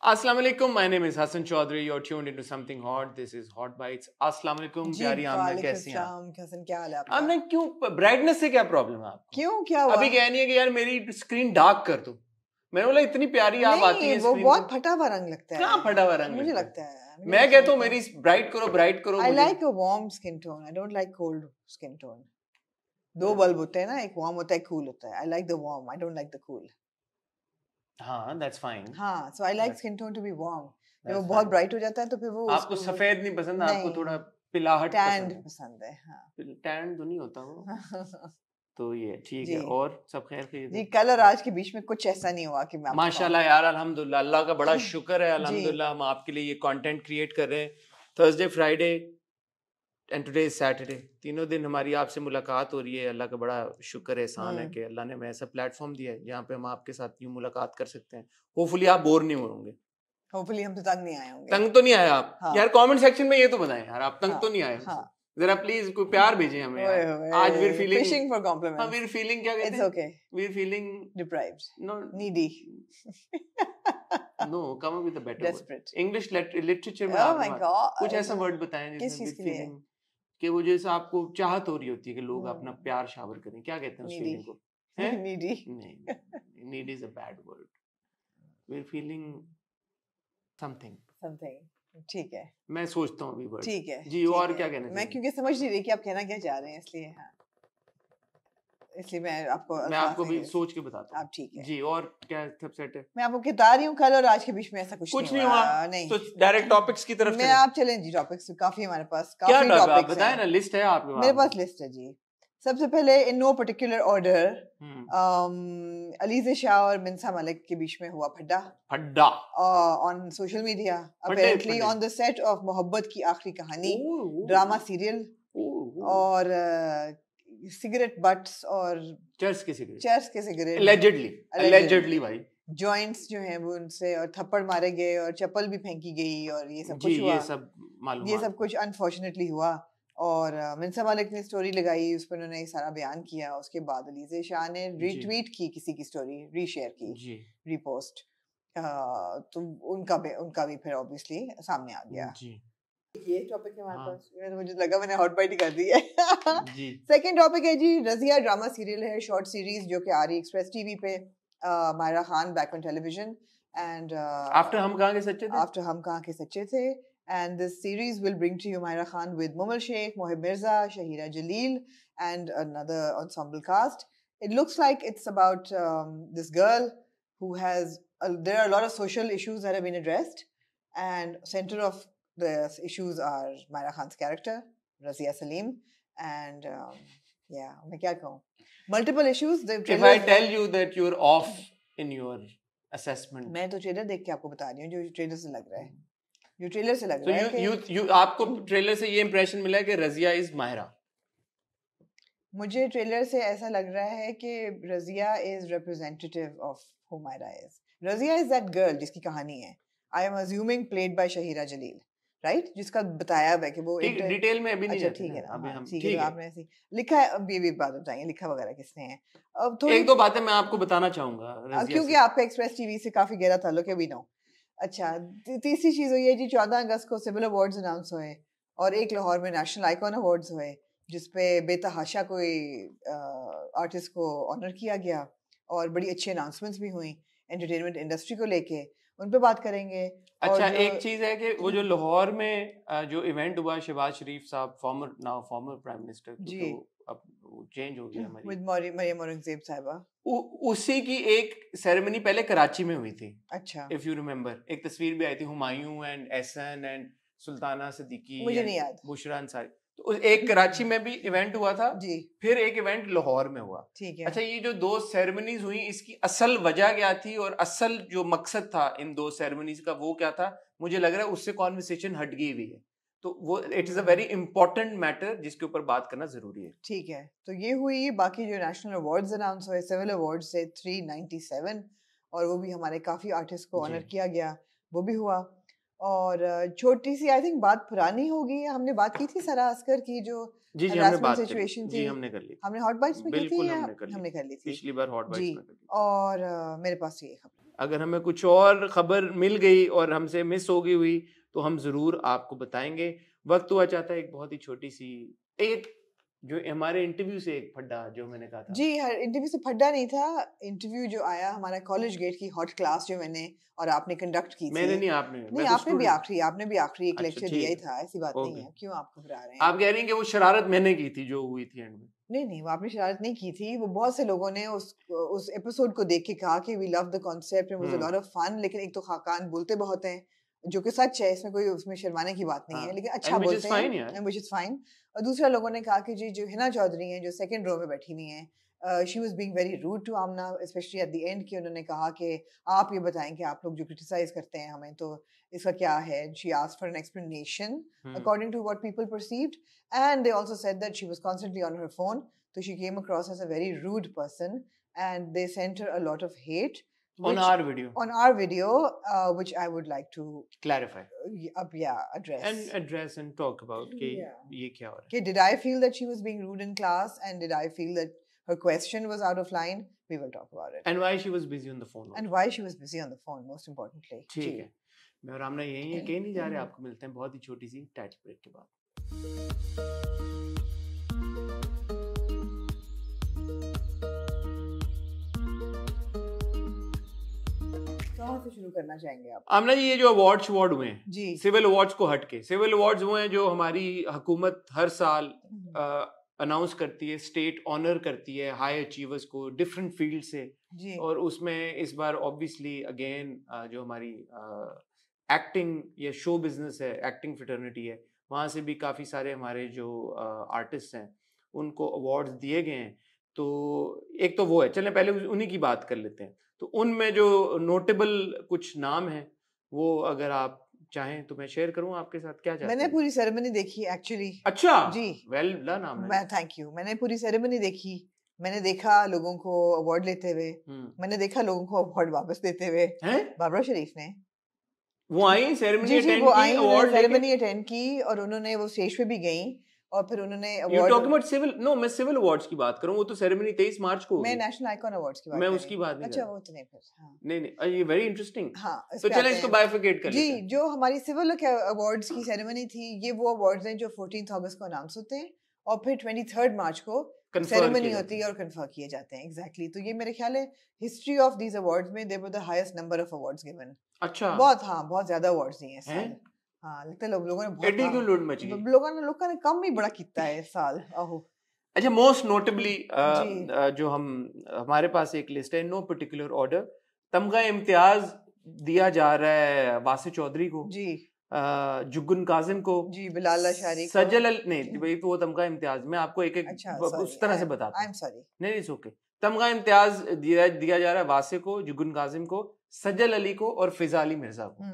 अस्सलाम वालेकुम, my name is Hassan Chaudhary. You're tuned into something hot. This is Hot Bites. अस्सलाम वालेकुम प्यारी आमना, कैसी हैं आप? हसन, क्या हाल है आपका? आमना क्यों ब्राइटनेस से क्या प्रॉब्लम है आपको? क्यों, क्या हुआ? अभी कह नहीं है कि यार मेरी स्क्रीन डार्क कर दो। मैंने बोला इतनी प्यारी आप आती हैं स्क्रीन, वो बहुत फटा हुआ रंग लगता है। कहाँ फटा हुआ रंग मुझे लगता है। मैं कहता हूँ मेरी ब्राइट करो। I like a warm skin tone. I don't like cold skin tone. दो बल्ब होते हैं ना, एक वार्म होता है, एक कूल होता है. I like the warm. I don't like the cool. हाँ, that's fine. हाँ, so I like skin tone to be warm. जब वो बहुत ब्राइट हो जाता है तो फिर वो आपको सफेद नहीं पसंद, आपको थोड़ा पिलाहट पसंद है। हाँ, टैन तो नहीं होता वो। तो ये ठीक है। और सब खैर जी, कल और आज के बीच में कुछ ऐसा नहीं हुआ कि मैं माशाल्लाह यार, अल्हम्दुलिल्लाह, अल्लाह का बड़ा शुक्र है। अल्हम्दुलिल्लाह हम आपके लिए ये कंटेंट क्रिएट कर रहे हैं। Thursday, Friday and today is Saturday, तीनों दिन हमारी आपसे मुलाकात हो रही है। अल्लाह का बड़ा शुक्र है, एहसान है कि अल्लाह ने हमें ऐसा प्लेटफॉर्म दिया है जहाँ पे हम आपके साथ यूं मुलाकात कर सकते हैं। होपफुली आप बोर नहीं होंगे। होपफुली हम तो तंग नहीं आए होंगे। तंग तो नहीं आए आप? हाँ। यार कमेंट सेक्शन में ये तो बताएं यार, आप तंग तो नहीं आए? हाँ। जरा प्लीज कोई प्यार भेजें हमें यार। आज we are feeling fishing for compliments. We are feeling क्या कहते हैं? It's okay. We are feeling deprived, no needy. No, come up with a better word. English literature में ओह माय गॉड, कुछ ऐसा वर्ड बताएं जिसमें फीलिंग कि वो जैसे आपको चाहत हो रही होती है कि लोग अपना प्यार शावर करें। क्या कहते हैं उस फीलिंग को? नीडी? नहीं, need is a bad word. We are feeling something. ठीक है, मैं सोचता हूँ अभी वर्ड। ठीक है जी, और क्या कहना चाहिए? मैं क्योंकि समझ नहीं रही कि आप कहना क्या चाह रहे हैं, इसलिए हाँ, इसलिए मैं आपको भी सोच के बताता हूँ। आप ठीक है जी, और क्या सब सेट है? मैं आपको बता रही हूँ, कल और आज के बीच में ऐसा कुछ नहीं हुआ। नहीं, तो डायरेक्ट टॉपिक्स की तरफ मैं आप चलें जी। टॉपिक्स काफी हमारे पास, काफी टॉपिक्स हैं। बताएं ना, लिस्ट है आपके पास? मेरे पास लिस्ट है जी। सबसे पहले, in no particular order, Alizeh Shah और मिन्सा मलिक के बीच में हुआ फड्डा on social media, apparently on the set of Mohabbat Ki Aakhri Kahani drama serial, और सिगरेट बट्स और चर्च के सिगरेट allegedly भाई जॉइंट्स जो हैं वो उनसे, और थप्पड़ मारे गए और चप्पल भी फेंकी गई, और ये सब कुछ हुआ। ये सब कुछ अनफॉर्चुनेटली हुआ। और मिन्सा मलिक ने स्टोरी लगाई, उस पर उन्होंने सारा बयान किया। उसके बाद अलीज़े शाह ने रीट्वीट की किसी की स्टोरी, रीशेयर की, रीपोस्ट, तो उनका भी फिर ऑब्वियसली सामने आ गया। ये टॉपिक है हमारे पास। मुझे लगा मैंने हॉट बाइट कर दी है। सेकंड टॉपिक है जी, रजिया ड्रामा सीरियल है, शॉर्ट सीरीज जो कि आ रही एक्सप्रेस टीवी पे। Maira Khan back on television and after Hum Kahan के सच्चे थे। And this series will bring to you Myra Khan with Mumal Sheikh, Mohib Mirza, Shahira Jalil, and another ensemble cast. It looks like it's about this girl who has there are a lot of social issues that have been addressed, and center of the issues are Myra Khan's character, Razia Salim, and yeah, मैं क्या कहूँ, multiple issues. If I tell you that you're off in your assessment, मैं तो trailer देख के आपको बता रही हूँ जो ट्रेलर से लग रहा है। जो ट्रेलर से लग रहा है कि आपको ट्रेलर से ये इंप्रेशन मिला है कि रजिया इज माहिरा? मुझे ट्रेलर से ऐसा लग रहा है कि Razia is representative of who Mahira is. Razia is that girl जिसकी कहानी है, I am assuming played by Shaheera Jalil, right, जिसका बताया है कि वो डिटेल में अभी नहीं जाते। ठीक है, अभी हम ठीक है, आपने ऐसे लिखा है। अभी भी बात बताएंगे लिखा वगैरह किसने है। अब थोड़ी एक दो बातें मैं आपको बताना चाहूंगा, क्योंकि आपका एक्सप्रेस टीवी से काफी गहरा ताल्लुक है, वी नो। अच्छा, तीसरी चीज हुई है जी, 14 अगस्त को सिविल अवार्ड्स अनाउंस हुए, और एक लाहौर में नेशनल आइकॉन अवार्ड्स हुए जिसपे बेतहाशा कोई आर्टिस्ट को ऑनर किया गया, और बड़ी अच्छी अनाउंसमेंट्स भी हुई एंटरटेनमेंट इंडस्ट्री को लेके, उन पे बात करेंगे। अच्छा, एक चीज है कि वो जो लाहौर में जो इवेंट हुआ, शहबाज शरीफ साहब फॉर्मर प्राइम मिनिस्टर जी, अब चेंज हो गया हमारी, विद मरियम औरंगजेब साहिबा, उसी की एक सेरेमनी पहले कराची में हुई थी। अच्छा, इफ यू रिमेम्बर, एक तस्वीर भी आई थी, हुमायूं एंड एहसन एंड सुल्ताना सिद्दीकी, मुझे नहीं याद, बुशरा अंसारी। तो एक कराची में भी इवेंट हुआ था जी, फिर एक इवेंट लाहौर में हुआ। ठीक है। अच्छा, ये जो दो सेरेमनीज हुई, इसकी असल वजह क्या थी और असल जो मकसद था इन दो सेरेमनीज का, वो क्या था? मुझे लग रहा है उससे कॉन्वर्सेशन हट गई हुई है, तो वो it is a very important matter जिसके ऊपर बात करना जरूरी है। ठीक है, तो ये हुई। बाकी जो नेशनल अवार्ड्स अनाउंस हुए, सिविल अवार्ड्स से 397, और वो भी हमारे काफी आर्टिस्ट को ऑनर किया गया, वो भी हुआ। और छोटी सी आई थिंक बात पुरानी होगी, हमने बात की थी सारा अस्कर की जो हरासमेंट सिचुएशन थी, हमने कर ली, हमने हॉट बाइट्स में की थी, हमने कर ली थी, पिछली बार हॉट बाइट्स में कर ली। और मेरे पास ये खबर, अगर हमें कुछ और खबर मिल गई और हमसे मिस हो गई हुई तो हम जरूर आपको बताएंगे। वक्त हुआ चाहता है एक बहुत ही छोटी सी, एक जो हमारे इंटरव्यू से एक फड्डा जो मैंने कहा था। जी, हर इंटरव्यू से फड्डा नहीं था। इंटरव्यू जो आया हमारा कॉलेज गेट की हॉट क्लास जो मैंने और आपने कंडक्ट की थी। मैंने नहीं, आपने। नहीं, आपने भी आखिरी एक लेक्चर दिया ही था, ऐसी बात नहीं है। क्यों आप घबरा रहे हैं? आप कह रही हैं कि वो शरारत मैंने की थी जो हुई थी एंड में? नहीं, वो आपने शरारत नहीं की थी। वो बहुत से लोगों ने उस एपिसोड को देख के कहा कि we love the concept, it was a lot of fun. लेकिन एक तो खाकान बोलते बहुत हैं, जो कि सच है, इसमें कोई उसमें शर्माने की बात नहीं है, लेकिन अच्छा बोलते हैं, व्हिच इज फाइन। और दूसरा लोगों ने कहा कि जी जो हिना चौधरी हैं, जो सेकंड रो में बैठी हुई हैं, she was being very rude to Amna, especially at the end, कि उन्होंने कहा कि आप ये बताएं कि आप लोग जो क्रिटिसाइज करते हैं हमें, तो इसका क्या है। She asked for an explanation according to what people perceived, and they also said that she was constantly on her phone. So she came across as a very rude person, and they sent her a lot of hate. On our video, which I would like to clarify. Address and talk about ye kya ho raha hai. Okay, did I feel that she was being rude in class, and did I feel that her question was out of line? We will talk about it. And why she was busy on the phone. And why she was busy on the phone, most importantly. ठीक है, मैं और आमना यही है, कहीं नहीं जा रहे, आपको मिलते हैं बहुत ही छोटी सी टाइटल ब्रेक के बाद। से शुरू करना चाहेंगे आप? आमना जी, ये जो अवार्ड हुए हैं जी, सिविल अवार्ड्स को हटके, सिविल अवार्ड्स वो हैं जो हमारी हुकूमत हर साल अनाउंस करती है, स्टेट ऑनर करती है हाई अचीवर्स को डिफरेंट फील्ड से जी। और उसमें इस बार ऑब्वियसली अगेन जो हमारी एक्टिंग या शो बिजनेस है, एक्टिंग फ्रेटर्निटी है, वहाँ से भी काफ़ी सारे हमारे जो आर्टिस्ट हैं उनको अवार्ड्स दिए गए हैं। तो एक तो वो है, चलें पहले उन्हीं की बात कर लेते हैं। तो उनमें जो नोटेबल कुछ नाम हैं वो अगर आप चाहें तो मैं शेयर करूं आपके साथ। क्या चाहते हैं? मैंने पूरी सेरेमनी देखी एक्चुअली। अच्छा जी, वेल डन आपने। मैं थैंक यू। मैंने पूरी सेरेमनी देखी, मैंने देखा लोगों को अवार्ड लेते हुए, मैंने देखा लोगों को अवार्ड वापस देते हुए। बाबरा शरीफ ने वो आई सेरेमनी अटेंड की, अवार्ड सेरेमनी अटेंड की और उन्होंने वो स्टेज पे भी गई और फिर उन्होंने अवार्ड मैं सिविल अवार्ड्स की बात करूं, वो तो सेरेमनी 23 मार्च को, मैं नेशनल आइकॉन अवार्ड्स की बात मैं उसकी बात नहीं। अच्छा वो तो नहीं, फिर हाँ नहीं ये वेरी इंटरेस्टिंग। हाँ, तो चलें इसको बाइफिकेट कर लेते हैं। जी, जो हमारी सिविल अवार्ड्स की सेरेमनी थी, ये वो अवार्ड्स हैं जो 14 अगस्त को अनाउंस होते हैं और फिर 23 मार्च को सेरेमनी होती है और कन्फर्म किए जाते हैं। एग्जैक्टली, तो ये मेरे ख्याल है हिस्ट्री ऑफ दीज अवार्ड्स में they were the highest number of awards given. अच्छा, बहुत ज्यादा अवार्ड्स दिए हैं। हाँ, लगता है लोगों ने लोगों ने कम ही बड़ा किया है इस साल। आहो। अच्छा, मोस्ट नोटेबली जो हमारे पास एक लिस्ट है, नो पर्टिकुलर ऑर्डर, तमगा इम्तियाज दिया जा रहा है वासे चौधरी को जी, जुगन काजिम को जी, बिलाल अशारी को, सजल नहीं भाई वो तमगा इम्तियाज मैं आपको एक उस तरह से बताता हूं। आई एम सॉरी, नहीं इट्स ओके। तमगा इम्तियाज दिया जा रहा है वासे को, जुगन काजिम को, सजल अली को और फिजा अली मिर्जा को।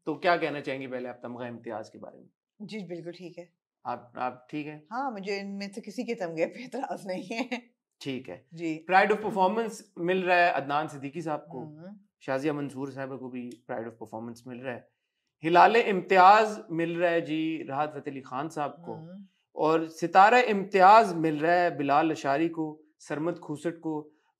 तो क्या कहना चाहेंगे पहले आप तमगा इम्तियाज के बारे में? जी बिल्कुल ठीक है। आप ठीक है? हाँ, मुझे इनमें से किसी के तमगे पे एतराज नहीं है। ठीक है जी। प्राइड ऑफ परफॉर्मेंस मिल रहा है अदनान सिद्दीकी साहब को, शाजिया मंसूर साहब को भी प्राइड ऑफ परफॉर्मेंस मिल रहा है, हिलाले इम्तियाज मिल रहा है जी राहत फ़तेह अली खान साहब को, और सितारा इम्तियाज मिल रहा है बिलाल अशारी को, सरमद खूसट को,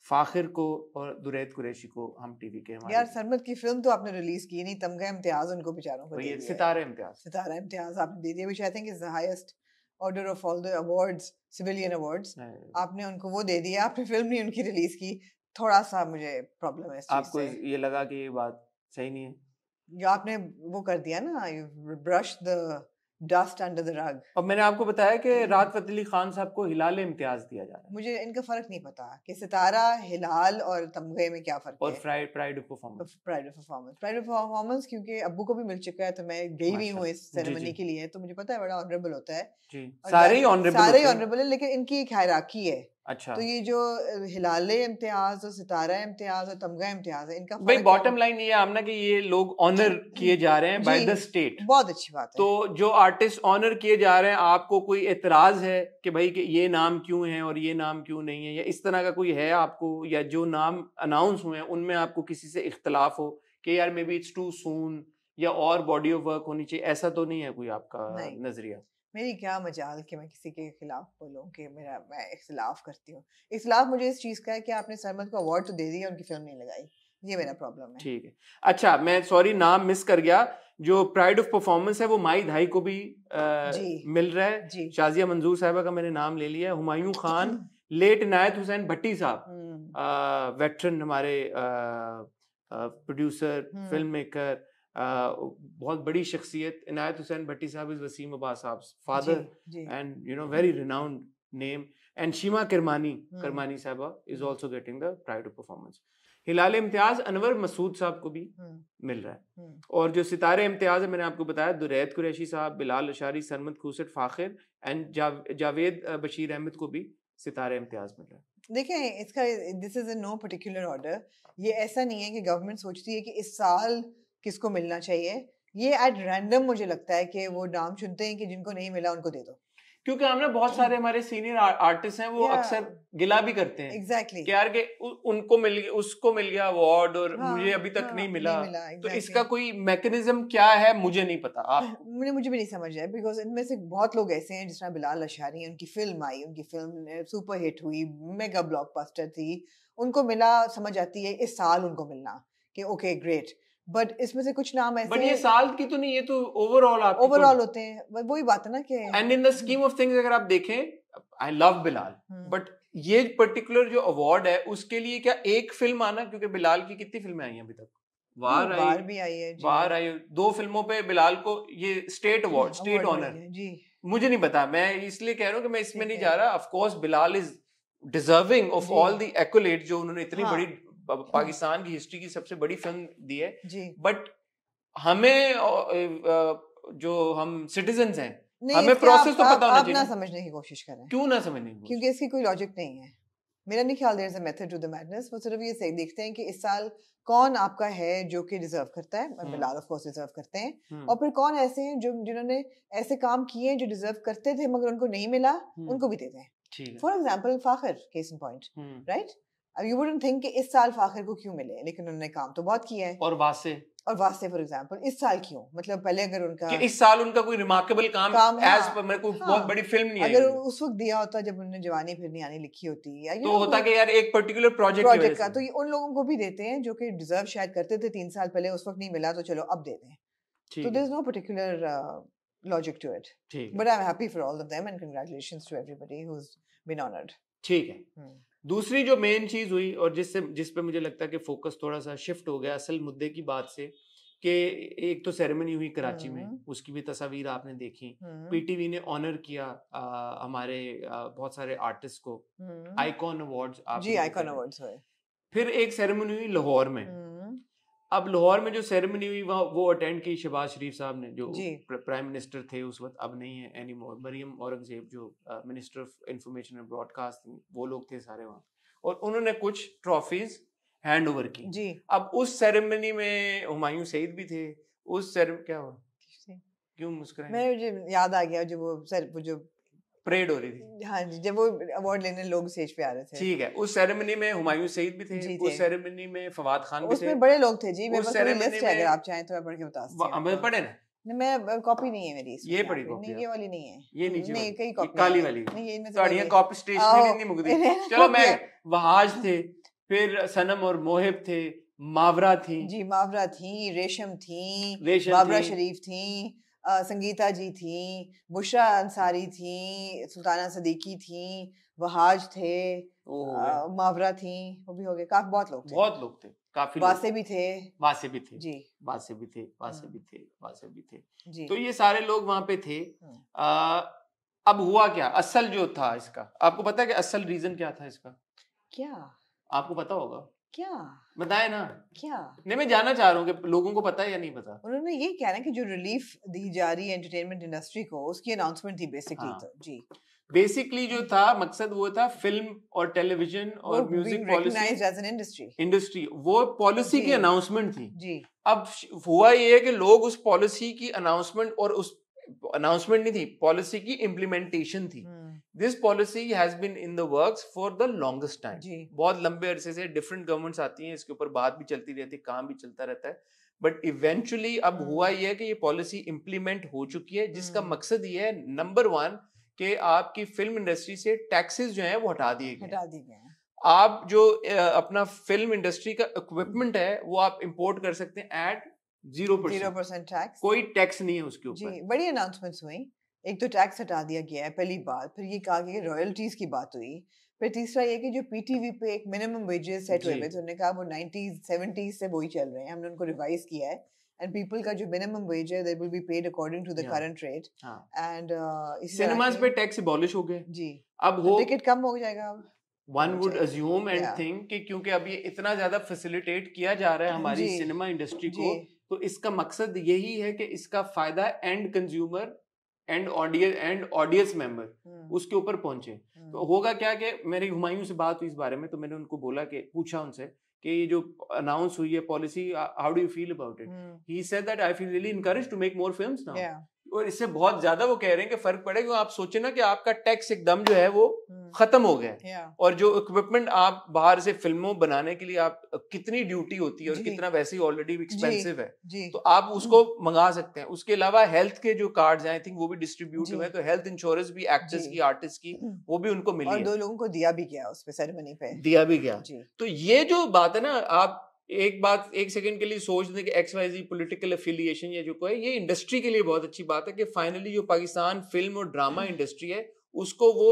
फाखिर को और दुरैद कुरैशी को। हम टीवी के यार सरमद की फिल्म तो आपने रिलीज की नहीं, तमगा इम्तियाज उनको बेचारों को दे दिया। सितारा इम्तियाज आपने दे दिया, which I think is the highest order of all the awards, civilian awards. आपने उनको वो दे दिया, आपने फिल्म नहीं उनकी रिलीज की। थोड़ा सा मुझे प्रॉब्लम है इस चीज से। आपको ये लगा कि ये बात सही नहीं है? या आपने वो कर दिया ना, you brush the dust under the rug. और मैंने आपको बताया कि राहत फ़तेह अली खान साहब को हिलाल इम्तियाज दिया जा रहा है। मुझे इनका फर्क नहीं पता कि सितारा, हिलाल और तमगे में क्या फर्क और है। और प्राइड ऑफ परफॉर्मेंस क्योंकि अब्बू को भी मिल चुका है, तो मैं गई हुई हूँ इस सेरेमनी के लिए, तो मुझे पता है बड़ा ऑनरेबल होता है जी। सारे ही ऑनरेबल है, लेकिन इनकी एक हायरार्की है। अच्छा, तो ये जो हिलाले इम्तियाज और सितारा इम्तियाज और तमगा इम्तियाज है, इनका भाई बॉटम लाइन ये आमना कि ये लोग ऑनर किए जा रहे हैं बाय द स्टेट। बहुत अच्छी बात है। तो जो आर्टिस्ट ऑनर किए जा रहे हैं, आपको कोई एतराज है कि भाई कि ये नाम क्यों है और ये नाम क्यों नहीं है, या इस तरह का कोई है आपको, या जो नाम अनाउंस हुए हैं उनमें आपको किसी से इख्तलाफ हो कि यार may be it's too soon या और बॉडी ऑफ वर्क होनी चाहिए, ऐसा तो नहीं है कोई आपका नजरिया? मेरी क्या मजाल कि मैं किसी के खिलाफ बोलूं कि मैं इख्तिलाफ करती हूँ। इख्तिलाफ मुझे इस चीज़ का है कि आपने सरमद को अवार्ड तो दे दिया, उनकी फिल्म नहीं लगाई। ये मेरा प्रॉब्लम है। ठीक है, अच्छा मैं सॉरी नाम मिस कर गया, जो प्राइड ऑफ परफॉर्मेंस है वो माई धाई को भी मिल रहा है। शाजिया मंजूर साहिबा का मैंने नाम ले लिया, हुमायूं खान, लेट इनायत हुसैन भट्टी साहब, वेटरन हमारे प्रोड्यूसर, फिल्म मेकर, बहुत बड़ी शख्सियत। इनायत हुसैन भट्टी साहब इज वसीम अब्बास साहब father and you know very renowned name, and Sheema Kermani साहबा is also getting the pride of performance. Hilal Imtiaz Anwar Masood साहब को भी मिल रहा है, और जो सितारे इम्तियाज है मैंने आपको बताया, दुरैत कुरैशी साहब, बिलाल अशारी, सरमद खूसट फाखिर एंड जावेद बशीर अहमद को भी सितारे इम्तियाज मिल रहा है। देखें इसका, this is no particular order, ये ऐसा नहीं है कि गवर्नमेंट सोचती है कि इस साल किसको मिलना चाहिए, ये एट रैंडम मुझे लगता है कि वो नाम चुनते हैं कि जिनको नहीं मिला उनको दे दो, क्योंकि हमने बहुत सारे हमारे सीनियर आर्टिस्ट हैं वो अक्सर गिला भी करते हैं exactly. कि यार के उनको मिल गया, उसको मिल गया अवार्ड और मुझे अभी तक नहीं मिला, exactly. तो इसका कोई मैकेनिज्म क्या है मुझे नहीं पता, आप मुझे भी नहीं समझ आया, बिकॉज इनमें से बहुत लोग ऐसे हैं जिस तरह बिलाल अशारी, उनकी फिल्म आई, उनकी फिल्म सुपर हिट हुई, मेगा ब्लॉकबस्टर थी, उनको मिला, समझ आती है इस साल उनको मिलना कि ओके ग्रेट, बट इसमें से कुछ नाम ऐसे, बट ये साल की तो नहीं, ये तो ओवरऑल होते हैं, वही बात है ना कि and in the scheme of things अगर आप देखें, आई लव बिलाल, बट ये पर्टिकुलर जो अवार्ड है उसके लिए क्या एक फिल्म आना, क्योंकि बिलाल की कितनी फिल्में आई हैं अभी तक, वार भी आई है, वार आई, 2 फिल्मों पे बिलाल को ये स्टेट अवार्ड, स्टेट ऑनर जी, मुझे नहीं पता, मैं इसलिए कह रहा हूँ कि मैं इसमें नहीं जा रहा, of course Bilal is deserving of all the accolades जो उन्होंने इतनी बड़ी पाकिस्तान की हिस्ट्री की सबसे बड़ी फिल्म दी है, बट हमें जो हम सिटीजन्स हैं हमें प्रोसेस तो पता होना चाहिए। ना समझने की कोशिश करें, क्यों ना समझने की, क्योंकि इसकी कोई लॉजिक नहीं है, मेरा नहीं ख्याल there is a method to the madness. वो सिर्फ ये से देखते हैं कि इस साल कौन आपका है जो कि डिजर्व करता है, बिलाल ऑफ कोर्स डिजर्व करते हैं, और फिर कौन ऐसे हैं जो जिन्होंने ऐसे काम किए जो डिजर्व करते थे मगर उनको नहीं मिला, उनको भी देते हैं। For example Fakhir, case in point, right, अब यू वुडंट थिंक कि इस साल फाखिर को क्यों मिले, लेकिन उन्होंने काम तो बहुत किया है। और वासे फॉर एग्जांपल इस साल क्यों, मतलब पहले अगर उनका कि इस साल उनका कोई रिमार्केबल काम एज पर मेरे को बहुत बड़ी फिल्म नहीं आई, अगर उस वक्त दिया होता जब उन्होंने जवानी फिर नहीं आनी लिखी होती, या तो होता कि यार एक पर्टिकुलर प्रोजेक्ट का, तो ये उन लोगों को भी देते हैं जो कि डिजर्व शायद करते थे 3 साल पहले, उस वक्त नहीं मिला तो चलो अब दे दें, तो there is no particular logic to it, but I am happy for all of them and congratulations to everybody who has been honoured. ठीक है, दूसरी जो मेन चीज हुई और जिस पे मुझे लगता है कि फोकस थोड़ा सा शिफ्ट हो गया असल मुद्दे की बात से, कि एक तो सेरेमनी हुई कराची में, उसकी भी तस्वीर आपने देखी, पीटीवी ने ऑनर किया हमारे बहुत सारे आर्टिस्ट को, आइकॉन अवार्ड्स, जी आइकॉन अवार्ड्स हुए। फिर एक सेरेमनी हुई लाहौर में, अब लाहौर में जो सेरेमनी हुई वो अटेंड की शहबाज शरीफ साहब ने, जो प्राइम मिनिस्टर थे उस वक्त, अब नहीं है एनी मोर, मरियम औरंगजेब जो minister of information and broadcasting, वो लोग थे सारे वहाँ, और उन्होंने कुछ ट्रॉफीज हैंड ओवर की जी। अब उस सेरेमनी में हुमायूं सईद भी थे, उस क्या हुआ, क्यों मुस्कुराए? मुझे याद आ गया वो जो परेड हो रही थी, हाँ जी, जब वो अवार्ड लेने लोग स्टेज पे आ रहे थे, ठीक है, उस सेरेमनी में हुमायूं सईद भी थे, उस सेरेमनी में फवाद खान भी थे, उसमें बड़े लोग थे जी, मेरे पास पूरी लिस्ट है, अगर आप चाहें तो मैं पढ़ के बता सकती हूं। हमें पढ़े ना, मैं कॉपी नहीं है मेरी, ये पढ़ी कॉपी, ये वाली नहीं है, ये नीचे नहीं कई कॉपी, काली वाली नहीं, ये इनमें से साड़ियां कॉपी स्टेशनरी नहीं मुकदी। चलो मैं वहाज थे, फिर सनम और मोहिब थे, मावरा थी जी, मावरा थी, रेशम थी, बाबरा शरीफ थी, संगीता जी थी, बुशरा अंसारी थी, सुल्ताना सदीकी थी, वहाज थे, मावरा थी, वो भी हो गए, काफी बहुत लोग थे, काफी वासे भी थे जी, वासे भी थे जी। तो ये सारे लोग वहां पे थे। अब हुआ क्या, असल जो था इसका, आपको पता है कि असल रीजन क्या था इसका? क्या आपको पता होगा? क्या बताए ना, क्या नहीं, मैं जानना चाह रहा हूँ कि लोगों को पता है या नहीं पता। उन्होंने ये कहना है कि जो रिलीफ दी जा रही है एंटरटेनमेंट इंडस्ट्री को, उसकी अनाउंसमेंट थी बेसिकली। हाँ। तो जी बेसिकली जो था मकसद वो था फिल्म और टेलीविजन और music policy as an industry, वो पॉलिसी की अनाउंसमेंट थी जी। अब हुआ ये है कि लोग उस पॉलिसी की अनाउंसमेंट, और उस अनाउंसमेंट नहीं थी, पॉलिसी की इम्प्लीमेंटेशन थी। This policy has been in the works for the longest time, बहुत लंबे अरसे से डिफरेंट गवर्नमेंट्स आती हैं, इसके ऊपर बात भी चलती रहती है, काम भी चलता रहता है, बट इवेंचुअली अब हुआ ये है कि ये पॉलिसी इम्प्लीमेंट हो चुकी है, जिसका मकसद ये है, नंबर 1 कि आपकी फिल्म इंडस्ट्री से टैक्सेस जो हैं वो हटा दिए गए। आप जो अपना फिल्म इंडस्ट्री का इक्विपमेंट है वो आप इंपोर्ट कर सकते हैं एट 0% टैक्स, कोई टैक्स नहीं है उसके ऊपर। जी, बड़ी अनाउंसमेंट्स हुई। एक तो टैक्स हटा दिया गया है पहली बात, फिर ये कहा कि रॉयल्टीज की बात हुई, फिर तीसरा ये कि जो पीटीवी पे एक मिनिमम वेजेस सेट हुए थे, उन्होंने कहा वो 90s 70s से वही चल रहे हैं, हमने उनको रिवाइज किया है, एंड पीपल का जो मिनिमम वेज है that will be paid according to the current rate, and cinemas पे टैक्स अबॉलिश हो गए जी, अब वो टिकट कम हो जाएगा अब। One would assume and think कि क्योंकि अब ये इतना ज्यादा फैसिलिटेट किया जा रहा है हमारी सिनेमा इंडस्ट्री को, तो इसका मकसद यही है कि इसका फायदा and consumer and audience member उसके ऊपर पहुंचे। तो होगा क्या कि मेरी हुमायूं से बात हुई इस बारे में, तो मैंने उनको बोला कि पूछा उनसे कि ये जो अनाउंस हुई है policy, how do you feel about it? He said that I feel really encouraged to make more films now. और इससे बहुत ज्यादा वो कह रहे हैं कि फर्क पड़ेगा। आप सोचे ना कि आपका टैक्स एकदम जो है वो खत्म हो गया, और जो इक्विपमेंट आप बाहर से फिल्मों बनाने के लिए आप कितनी ड्यूटी होती है और कितना वैसे ही ऑलरेडी एक्सपेंसिव है, तो आप उसको मंगा सकते हैं। उसके अलावा हेल्थ के जो कार्ड्स हैं आई थिंक वो भी डिस्ट्रीब्यूट हुए, तो हेल्थ इंश्योरेंस भी एक्टर्स की, आर्टिस्ट की, वो भी उनको मिली और 2 लोगों को दिया भी गया, उस पे सेरेमनी पे दिया भी गया। तो ये जो बात है ना, आप एक बात एक सेकंड के लिए सोच दें कि XYZ पॉलिटिकल एफिलिएशन ये जो है, ये इंडस्ट्री के लिए बहुत अच्छी बात है कि फाइनली जो पाकिस्तान फिल्म और ड्रामा इंडस्ट्री है उसको वो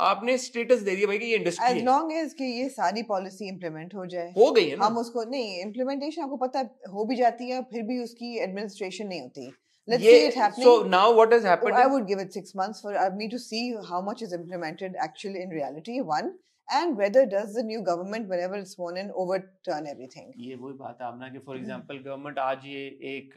आपने स्टेटस दे दिया भाई कि ये इंडस्ट्री है। as long as कि ये सारी पॉलिसी इम्प्लीमेंट हो जाए, हो गई है ना, हम उसको नहीं इम्प्लीमेंटेशन आपको पता हो भी जाती है, फिर भी उसकी एडमिनिस्ट्रेशन नहीं होती। Let's see it happening. So now what has happened? I would give it 6 months for me to see how much is implemented actually in reality. One, and whether does the new government whenever it's sworn in overturn everything. ये वही बात है आपना कि for example government आज ये एक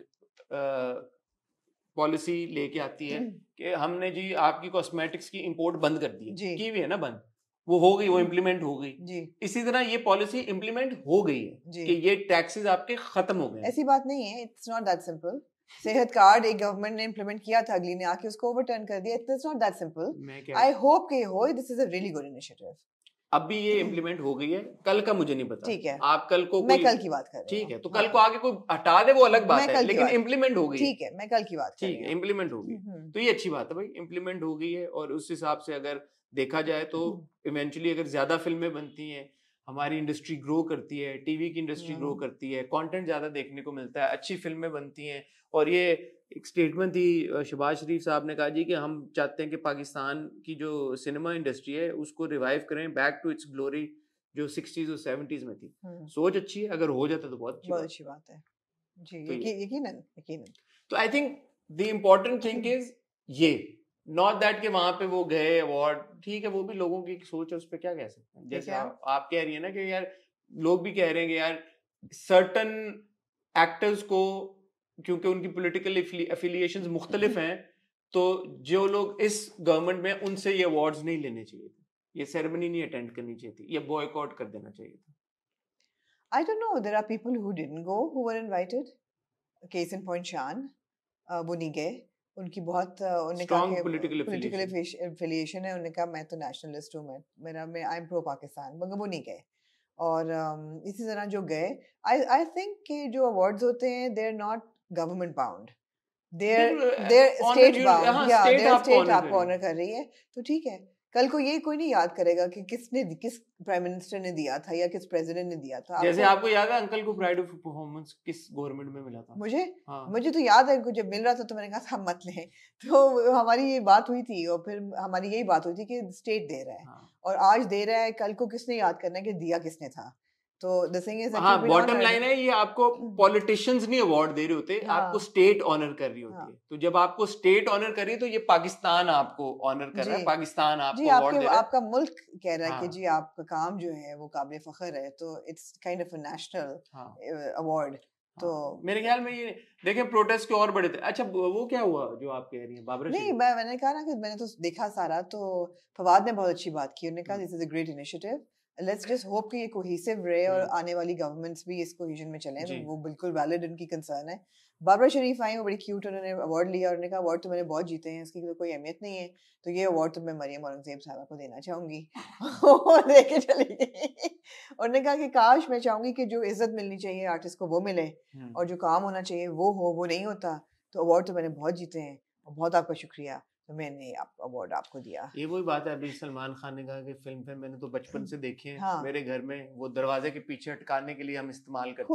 policy लेके आती है कि हमने जी आपकी कॉस्मेटिक्स की इंपोर्ट बंद कर दी है, की भी है ना बंद, वो हो गई, वो इम्प्लीमेंट हो गई। इसी तरह ये पॉलिसी इम्प्लीमेंट हो गई है कि ये टैक्सेस आपके खत्म हो गए। ऐसी बात नहीं है, इट्स नॉट दैट सिंपल। सेहत कार्ड एक गवर्नमेंट ने इम्प्लीमेंट किया था, अगली ने आके उसको ओवरटर्न कर दिया। It's not that simple. I hope कि हो, this is a really good initiative. अभी ये इम्प्लीमेंट हो गई है, कल का मुझे नहीं पता। ठीक है, आप कल को मैं कल की बात कर रही हूँ। ठीक है, तो कल को आगे कोई हटा दे वो अलग बात है, लेकिन इम्प्लीमेंट हो गई। ठीक है, मैं कल की बात कर रही हूँ। ठीक है, इम्प्लीमेंट हो गई तो ये अच्छी बात है भाई, इम्प्लीमेंट हो गई है। और उस हिसाब से अगर देखा जाए तो इवेंचुअली अगर ज्यादा फिल्में बनती हैं, हमारी इंडस्ट्री ग्रो करती है, टीवी की इंडस्ट्री ग्रो करती है, कंटेंट ज्यादा देखने को मिलता है, अच्छी फिल्में बनती हैं। और ये एक स्टेटमेंट थी शहबाज शरीफ साहब ने कहा जी कि हम चाहते हैं कि पाकिस्तान की जो सिनेमा इंडस्ट्री है उसको रिवाइव करें बैक टू इट्स ग्लोरी जो 60s और 70s में थी। सोच अच्छी है, अगर हो जाता तो बहुत अच्छी बात है जी। यकीनन यकीनन। तो I think the important thing is ये, नॉट दैट कि वहां पे वो गए अवार्ड, ठीक है वो भी लोगों की सोच है, उस पर क्या कह सकते हैं। जैसे आप कह रही है ना कि यार लोग भी कह रहे हैं कि यार सर्टन एक्टर्स को क्योंकि उनकी पॉलिटिकल एफिलिएशंस मुख्तलिफ हैं, तो जो लोग इस गवर्नमेंट में उनसे ये अवार्ड्स नहीं लेने चाहिए थे, ये सेरेमनी नहीं अटेंड करनी चाहिए थी, ये बॉयकॉट कर देना चाहिए था। I don't know, there are people who didn't go who were invited. Case in point Shan, वो नहीं गए। उनकी बहुत उन्होंने कहा कि पॉलिटिकल एफिलिएशन है, उन्होंने कहा मैं तो नेशनलिस्ट हूँ, मैं आई एम प्रो पाकिस्तान, मगर वो नहीं गए। और इसी तरह जो गए, आई थिंक कि जो अवार्ड्स होते हैं they are not government bound, they're state bound, या देयर स्टेट आपको ऑनर कर रही है, तो ठीक है। कल को ये कोई नहीं याद करेगा कि किस प्राइम मिनिस्टर ने दिया था या किस प्रेसिडेंट ने दिया था। जैसे आपको याद है अंकल को प्राइड ऑफ परफॉर्मेंस किस गवर्नमेंट में मिला था? मुझे तो याद है, जब मिल रहा था तो मैंने कहा था मत लें, तो हमारी ये बात हुई थी, और फिर हमारी यही बात हुई थी कि स्टेट दे रहा है, और आज दे रहा है, कल को किसने याद करना है कि दिया किसने था। तो द थिंग इज, हाँ, बॉटम लाइन है ये, आपको पॉलिटिशियंस नहीं अवार्ड दे रहे होते, आपको स्टेट ऑनर कर रही होती है। तो जब आपको स्टेट ऑनर कर रही है तो ये पाकिस्तान आपको ऑनर कर रहा है, पाकिस्तान आपको अवार्ड दे रहा है, आपका मुल्क कह रहा है कि जी आपका काम जो है वो काबिल फख्र है, तो it's kind of a national award. तो मेरे ख्याल में ये देखें प्रोटेस्ट के और बड़े थे। अच्छा वो क्या हुआ जो आप कह रही हैं बाबरा? नहीं, मैंने कहा ना कि मैंने तो देखा सारा, तो फवाद ने बहुत अच्छी बात की, उन्होंने कहा this is a great initiative, let's just hope कि ये कोहेसिव रहे और आने वाली गवर्नमेंट्स भी इस कोहेजन में चलें। तो वो बिल्कुल वैलिड उनकी कंसर्न है। बाबरा शरीफ आई, वो बड़ी क्यूट, उन्होंने अवार्ड लिया और उन्होंने कहा अवार्ड तो मैंने बहुत जीते हैं, इसकी तो कोई अहमियत नहीं है, तो ये अवार्ड तो मैं मरियम औरंगजेब साहबा को देना चाहूंगी। और लेके चली गई। उन्होंने कहा कि काश मैं चाहूंगी कि जो इज्जत मिलनी चाहिए आर्टिस्ट को वो मिले, और जो काम होना चाहिए वो हो, वो नहीं होता, तो अवार्ड तो मैंने बहुत जीते हैं और बहुत आपका शुक्रिया। तो मैंने अवार्ड आपको दिया। ये वही बात है, अभी सलमान खान ने कहा कि फिल्म मैंने तो बचपन से देखी है। हाँ। मेरे घर में वो दरवाजे के पीछे अटकाने के लिए हम इस्तेमाल करते थे।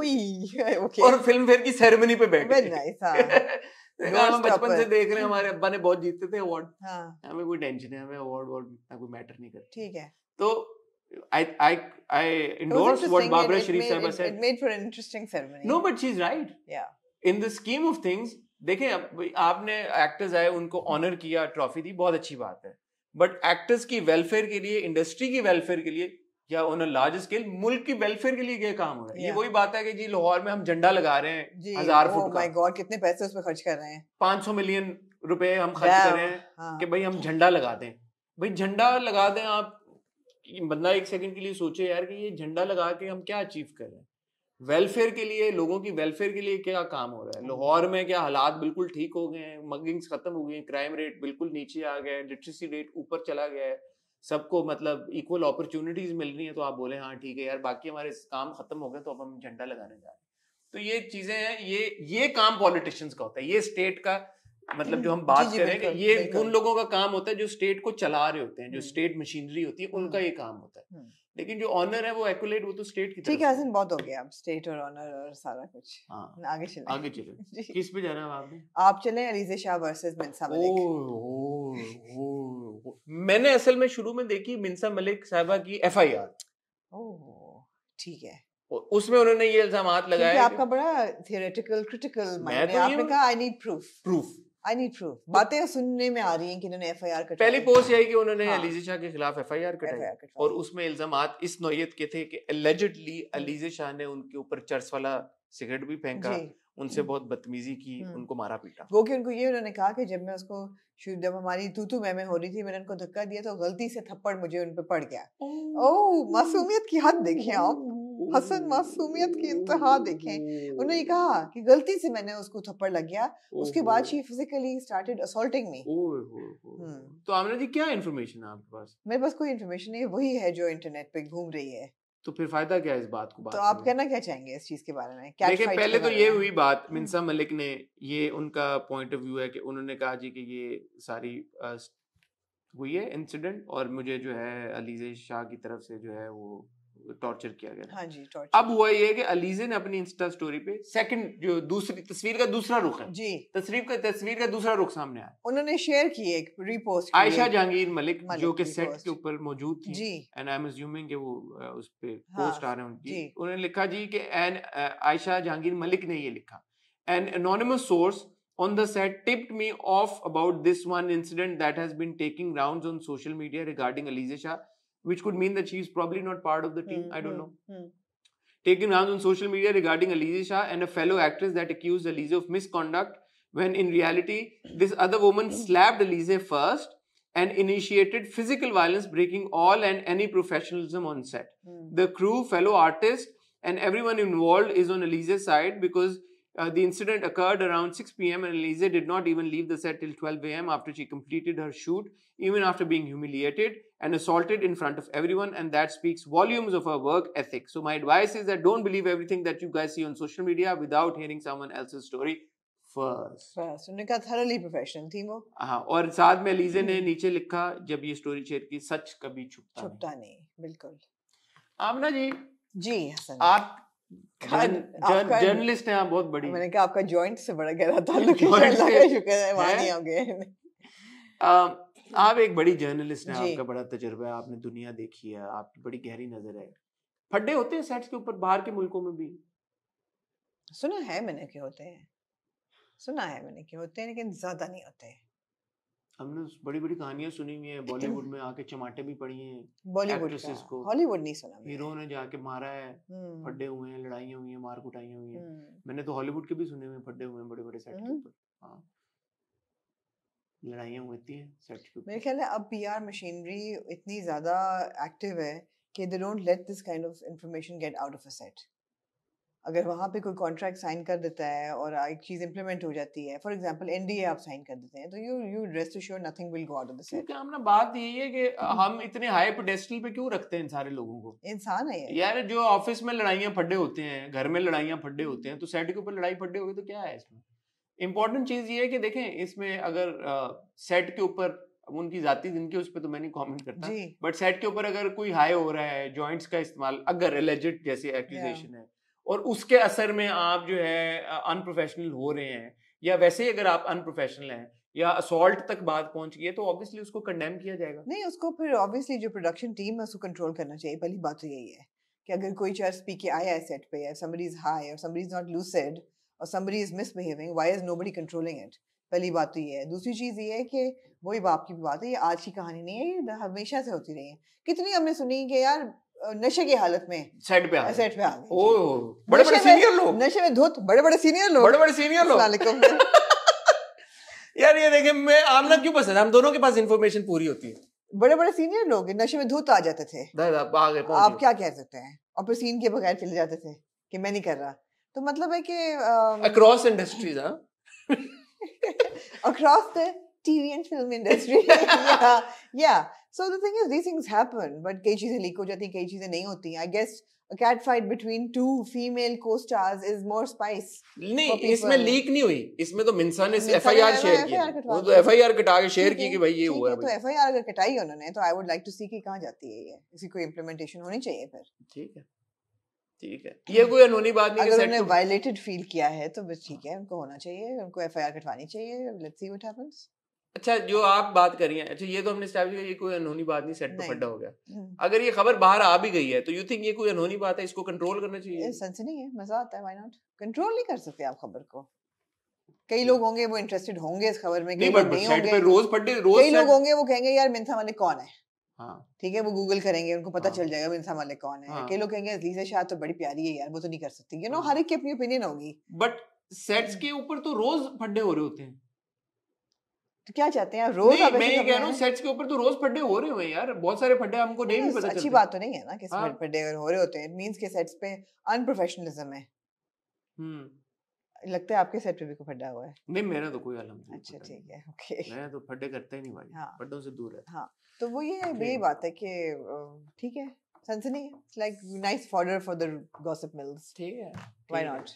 Okay. और फिल्म फेयर की सेरेमनी पे बैठे। Very nice, हाँ। हम बचपन से देख रहे हैं, हमारे अब्बा ने बहुत जीतते थे अवार्ड। हाँ। हमें कोई टेंशन है, हमें अवार्ड कोई मैटर नहीं करता। ठीक है। तो I endorse what Barbara Sharif Sahaba said. It made for an interesting ceremony. No, but she's right. Yeah. In the scheme of things, देखें आपने एक्टर्स आए, उनको ऑनर किया, ट्रॉफी दी, बहुत अच्छी बात है। बट एक्टर्स की वेलफेयर के लिए, इंडस्ट्री की वेलफेयर के लिए, या ऑन अ लार्ज स्केल मुल्क की वेलफेयर के लिए क्या काम हो रहा है? ये वही बात है कि जी लाहौर में हम झंडा लगा रहे हैं 1000 फुट का। माय गॉड, कितने पैसे उसमें खर्च कर रहे हैं? 500 मिलियन रुपए हम खर्च कर रहे हैं कि भाई हम झंडा लगा दें। भाई झंडा लगा दें, आप बंदा एक सेकंड के लिए सोचे यार कि ये झंडा लगा के हम क्या अचीव कर रहे हैं? वेलफेयर के लिए, लोगों की वेलफेयर के लिए क्या काम हो रहा है? लाहौर में क्या हालात बिल्कुल ठीक हो गए हैं, मगिंग्स खत्म हो गई हैं, क्राइम रेट बिल्कुल नीचे आ गया है, लिटरेसी रेट ऊपर चला गया है, सबको मतलब इक्वल अपॉर्चुनिटीज मिल रही हैं, तो आप बोले हाँ ठीक है यार, बाकी हमारे काम खत्म हो गए तो अब हम झंडा लगाने जा रहे हैं। तो ये चीजें हैं, ये काम पॉलिटिशियंस का होता है, ये स्टेट का मतलब जो हम बात करेंगे, ये उन लोगों का काम होता है जो स्टेट को चला रहे होते हैं, जो स्टेट मशीनरी होती है, उनका ये काम होता है। लेकिन जो ऑनर है वो एक्युलेट, वो तो स्टेट की तरफ। ठीक है, हसन बहुत हो गया अब स्टेट और ऑनर और सारा कुछ। हाँ, आगे चले। किस पे जाना है आपने? आप चले अलीज़ा शाह वर्सेस मिन्सा मलिक। मैंने असल में शुरू में देखी मिन्सा मलिक साहिबा की FIR। ठीक है। उसमें उन्होंने ये इल्जामात लगाए। आपका बड़ा थियोरेटिकल क्रिटिकल माइंड है, आपने कहा आई नीड प्रूफ। बातें सुनने में आ रही हैं कि इन्होंने FIR कटाई। पहली पोस्ट यही कि उन्होंने अलीज़ा शाह के खिलाफ FIR कटाई और उसमें इल्जामात इस नौयत के थे कि एलिजिडली अलीज़ा शाह ने उनके ऊपर चर्स वाला सिगरेट भी फेंका, उनसे बहुत बदतमीजी की, उनको मारा पीटा। वो कि उनको ये उन्होंने कहा कि जब हमारी तू मैं हो रही थी, मैंने उनको धक्का दिया तो गलती से थप्पड़ मुझे उन पे पड़ गया। मासूमियत की हद देखें आप हसन, मासूमियत की इंतहा देखें। उन्होंने कहा कि गलती से मैंने उसको थप्पड़ लग गया, उसके बाद शी फिजिकली स्टार्टेड असॉल्टिंग मी। तो आमना जी क्या इंफॉर्मेशन है आपके पास? मेरे पास कोई इंफॉर्मेशन नहीं है, वही है जो इंटरनेट पे घूम रही है। तो फिर फायदा क्या है इस बात को? तो आप कहना क्या चाहेंगे इस चीज के बारे में? देखिए, पहले तो ये हुई बात, मिन्सा मलिक ने, ये उनका पॉइंट ऑफ व्यू है कि उन्होंने कहा जी कि ये सारी हुई है इंसिडेंट और मुझे जो है अलीज़ा शाह की तरफ से जो है वो टॉर्चर किया गया। हाँ जी, टॉर्चर। अब हुआ ये कि अलीज़ा ने अपनी इंस्टा स्टोरी पे सेकंड जो दूसरी तस्वीर का दूसरा रुख है जी, तस्वीर का दूसरा रुख सामने आया, उन्होंने शेयर की, एक रीपोस्ट की, आयशा जहांगीर मलिक जो कि सेट के ऊपर मौजूद थी जी, एंड आई एम अज्यूमिंग कि वो उस पे पोस्ट आ रहे हैं उनकी। उन्होंने लिखा जी कि आयशा जहांगीर मलिक ने ये लिखा, an anonymous source on the set tipped me off about this one incident that has been taking rounds on social media regarding Alyssa Shah, which could mean that she's probably not part of the team. I don't know. Taking rounds on social media regarding Alyssa Shah and a fellow actress that accused Alyssa of misconduct, when in reality, this other woman slapped Alyssa first and initiated physical violence, breaking all and any professionalism on set. The crew, fellow artists, and everyone involved is on Alyssa's side because the incident occurred around 6 p.m. and Alyssa did not even leave the set till 12 a.m. after she completed her shoot, even after being humiliated and assaulted in front of everyone, and that speaks volumes of her work ethic. So my advice is that don't believe everything that you guys see on social media without hearing someone else's story first. उन्होंने कहा thoroughly professional थी वो। हाँ, और साथ में अलीज़ा ने नीचे लिखा जब ये स्टोरी शेयर की, सच कभी छुपता नहीं। बिल्कुल। आमना जी हसन, आप जर्नलिस्ट हैं आप, बहुत बड़ी। मैंने कहा आपका जॉइंट से बड़ा गहरा ताल्लुक है, शुक्र है वहां नहीं आ गए। आप एक बड़ी जर्नलिस्ट हैं, आपका बड़ा तजुर्बा है, आपने दुनिया देखी है, आपकी बड़ी गहरी नजर है। फड्डे होते हैं सेट्स के ऊपर बाहर के मुल्कों में भी? सुना है मैंने कि होते हैं, लेकिन ज्यादा नहीं होते। हमने बड़ी बड़ी कहानियां सुनी हुई हैं, बॉलीवुड में आके चमाटे भी पड़ी हैं बॉलीवुड को, हॉलीवुड नहीं सुना। हीरो ने जाके मारा है, फड्डे हुए हैं, लड़ाइयां हुई हैं, मार कुटाइयां हुई हैं। मैंने तो हॉलीवुड के भी सुने हुए, फड्डे हुए हैं बड़े बड़े सेट के ऊपर। हाँ, लड़ाइयां होती हैं सेट के ऊपर। मेरे ख्याल है अब PR मशीनरी इतनी ज्यादा एक्टिव है कि they don't let this kind of information get out of a set. अगर वहाँ पे कोई कॉन्ट्रैक्ट साइन कर देता है और एक चीज इंप्लीमेंट हो जाती है, फॉर एग्जांपल NDA आप साइन कर देते हैं, तो you rest assured nothing will go out of the set. क्या हमने बात यही है कि हम इतने हाई पेडेस्टल पे क्यों रखते हैं इन सारे लोगों को? इंसान है यार, जो ऑफिस में लड़ाइयां फड्डे होते हैं, घर में लड़ाइयां फड्डे होते हैं, तो सेट के ऊपर लड़ाई फड्डे होगी तो क्या है इसमें? इम्पोर्टेंट चीज ये है कि देखें इसमें अगर सेट के ऊपर उनकी जाती जिनकी उस पर तो मैं नहीं कमेंट करता, बट सेट के ऊपर अगर कोई हाई हो रहा है, जॉइंट्स का इस्तेमाल अगर एलिजिड जैसे एक्यूजेशन है और उसके असर में आप जो है अनप्रोफेशनल हो रहे हैं, या वैसे ही अगर आप अनप्रोफेशनल हैं या असॉल्ट तक बात पहुंच गई है, तो ऑब्वियसली उसको कंडेम किया जाएगा। नहीं, उसको फिर ऑब्वियसली जो प्रोडक्शन टीम है उसको कंट्रोल करना चाहिए। पहली बात तो यही है कि अगर कोई चर्च पी के आया है सेट पे, या somebody is high or somebody is not lucid or somebody is misbehaving, why is nobody controlling it? पहली बात तो ये है। दूसरी चीज ये है कि वही बाप की बात है, ये आज की कहानी नहीं है, ये हमेशा से होती रही है। कितनी हमने सुनी कि यार नशे की हालत में सेट पे आ गए, बड़े बड़े सीनियर लोग, नशे में धुत बड़े बड़े सीनियर लोग। यार ये देखें, मैं आमना क्यों पसंद है, हम दोनों के पास इंफॉर्मेशन पूरी होती है। बड़े बड़े सीनियर लोग नशे में धुत आ जाते थे, आप क्या कह सकते हैं, और फिर सीन के बगैर चले जाते थे कि मैं नहीं कर रहा। तो मतलब है कि across industries, across the TV and film industry, yeah. So the thing is, these things happen, but कई चीजें लीक हो जाती हैं, कई चीजें नहीं होती हैं। I guess a cat fight between two female co-stars is more spice. नहीं, इसमें लीक नहीं हुई, इसमें तो मिंसा ने FIR शेयर किया, वो तो FIR कटा के शेयर की कि भाई ये हुआ है। तो FIR अगर कटाई है उन्होंने, तो I would like to see कि कहाँ जाती है ये, इसी को implementation होनी चाहिए फिर। ठीक है, ठीक है, ये कोई अनहोनी बात नहीं है। अगर उन्होंने वायलेटेड फील किया है तो बस ठीक है, उनको होना चाहिए, उनको FIR कटवानी चाहिए। Let's see what happens. अच्छा, जो आप बात कर रही हैं, अच्छा ये तो हमने स्टैब्लिश किया ये कोई अनहोनी बात नहीं, सेट पे फड्डा हो गया। अगर ये खबर बाहर आ भी गई है तो यू थिंक ये कोई अनहोनी बात है, इसको कंट्रोल करना चाहिए? सेंस नहीं है, मजा आता है, व्हाई नॉट। कंट्रोल नहीं कर सकते आप खबर को। कई लोग होंगे वो इंटरेस्टेड होंगे इस खबर में, कई लोग नहीं होंगे। पे रोज फड्डे, रोज कई लोग होंगे वो कहेंगे यार मिंसा मालिक कौन है, हाँ ठीक है, वो गूगल करेंगे, उनको पता चल जाएगा मिंसा मालिक कौन है। कई लोग कहेंगे अजीज़ा शाह तो बड़ी प्यारी है यार, वो तो नहीं कर सकती, यू नो, हर एक की अपनी ओपिनियन होगी। बट सेट्स के ऊपर तो रोज फड्डे हो रहे होते हैं, तो क्या चाहते हैं रोज? मैं ये कह रहा हूँ सेट्स के ऊपर तो रोज फड्डे हो रहे हुए हैं यार, बहुत सारे फड्डे हमको नहीं भी पता चलते। अच्छी बात तो नहीं है ना कि फड्डे हो रहे होते हैं, इट मींस के सेट्स पे अनप्रोफेशनलिज्म है। लगता है आपके सेट पे भी कोई फड्डा हुआ है? नहीं, मेरा तो कोई अल्हम्दुलिल्लाह। अच्छा ठीक है, ओके। मैं तो फड्डे करता ही नहीं भाई, फड्डों से दूर है। हाँ, तो वो ये बात है कि ठीक है, सनसनी है, like nice fodder for the gossip mills. ठीक है, व्हाई नॉट।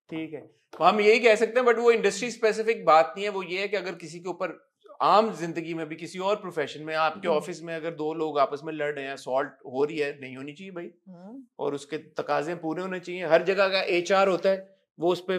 ठीक है, हम यही कह सकते हैं, बट वो इंडस्ट्री स्पेसिफिक बात नहीं है। वो ये है कि अगर किसी के ऊपर आम जिंदगी में भी, किसी और प्रोफेशन में, आपके ऑफिस में अगर दो लोग आपस में लड़ रहे हैं, असॉल्ट हो रही है, नहीं होनी चाहिए भाई, और उसके तकाजे पूरे होने चाहिए। हर जगह का HR होता है, वो उस पे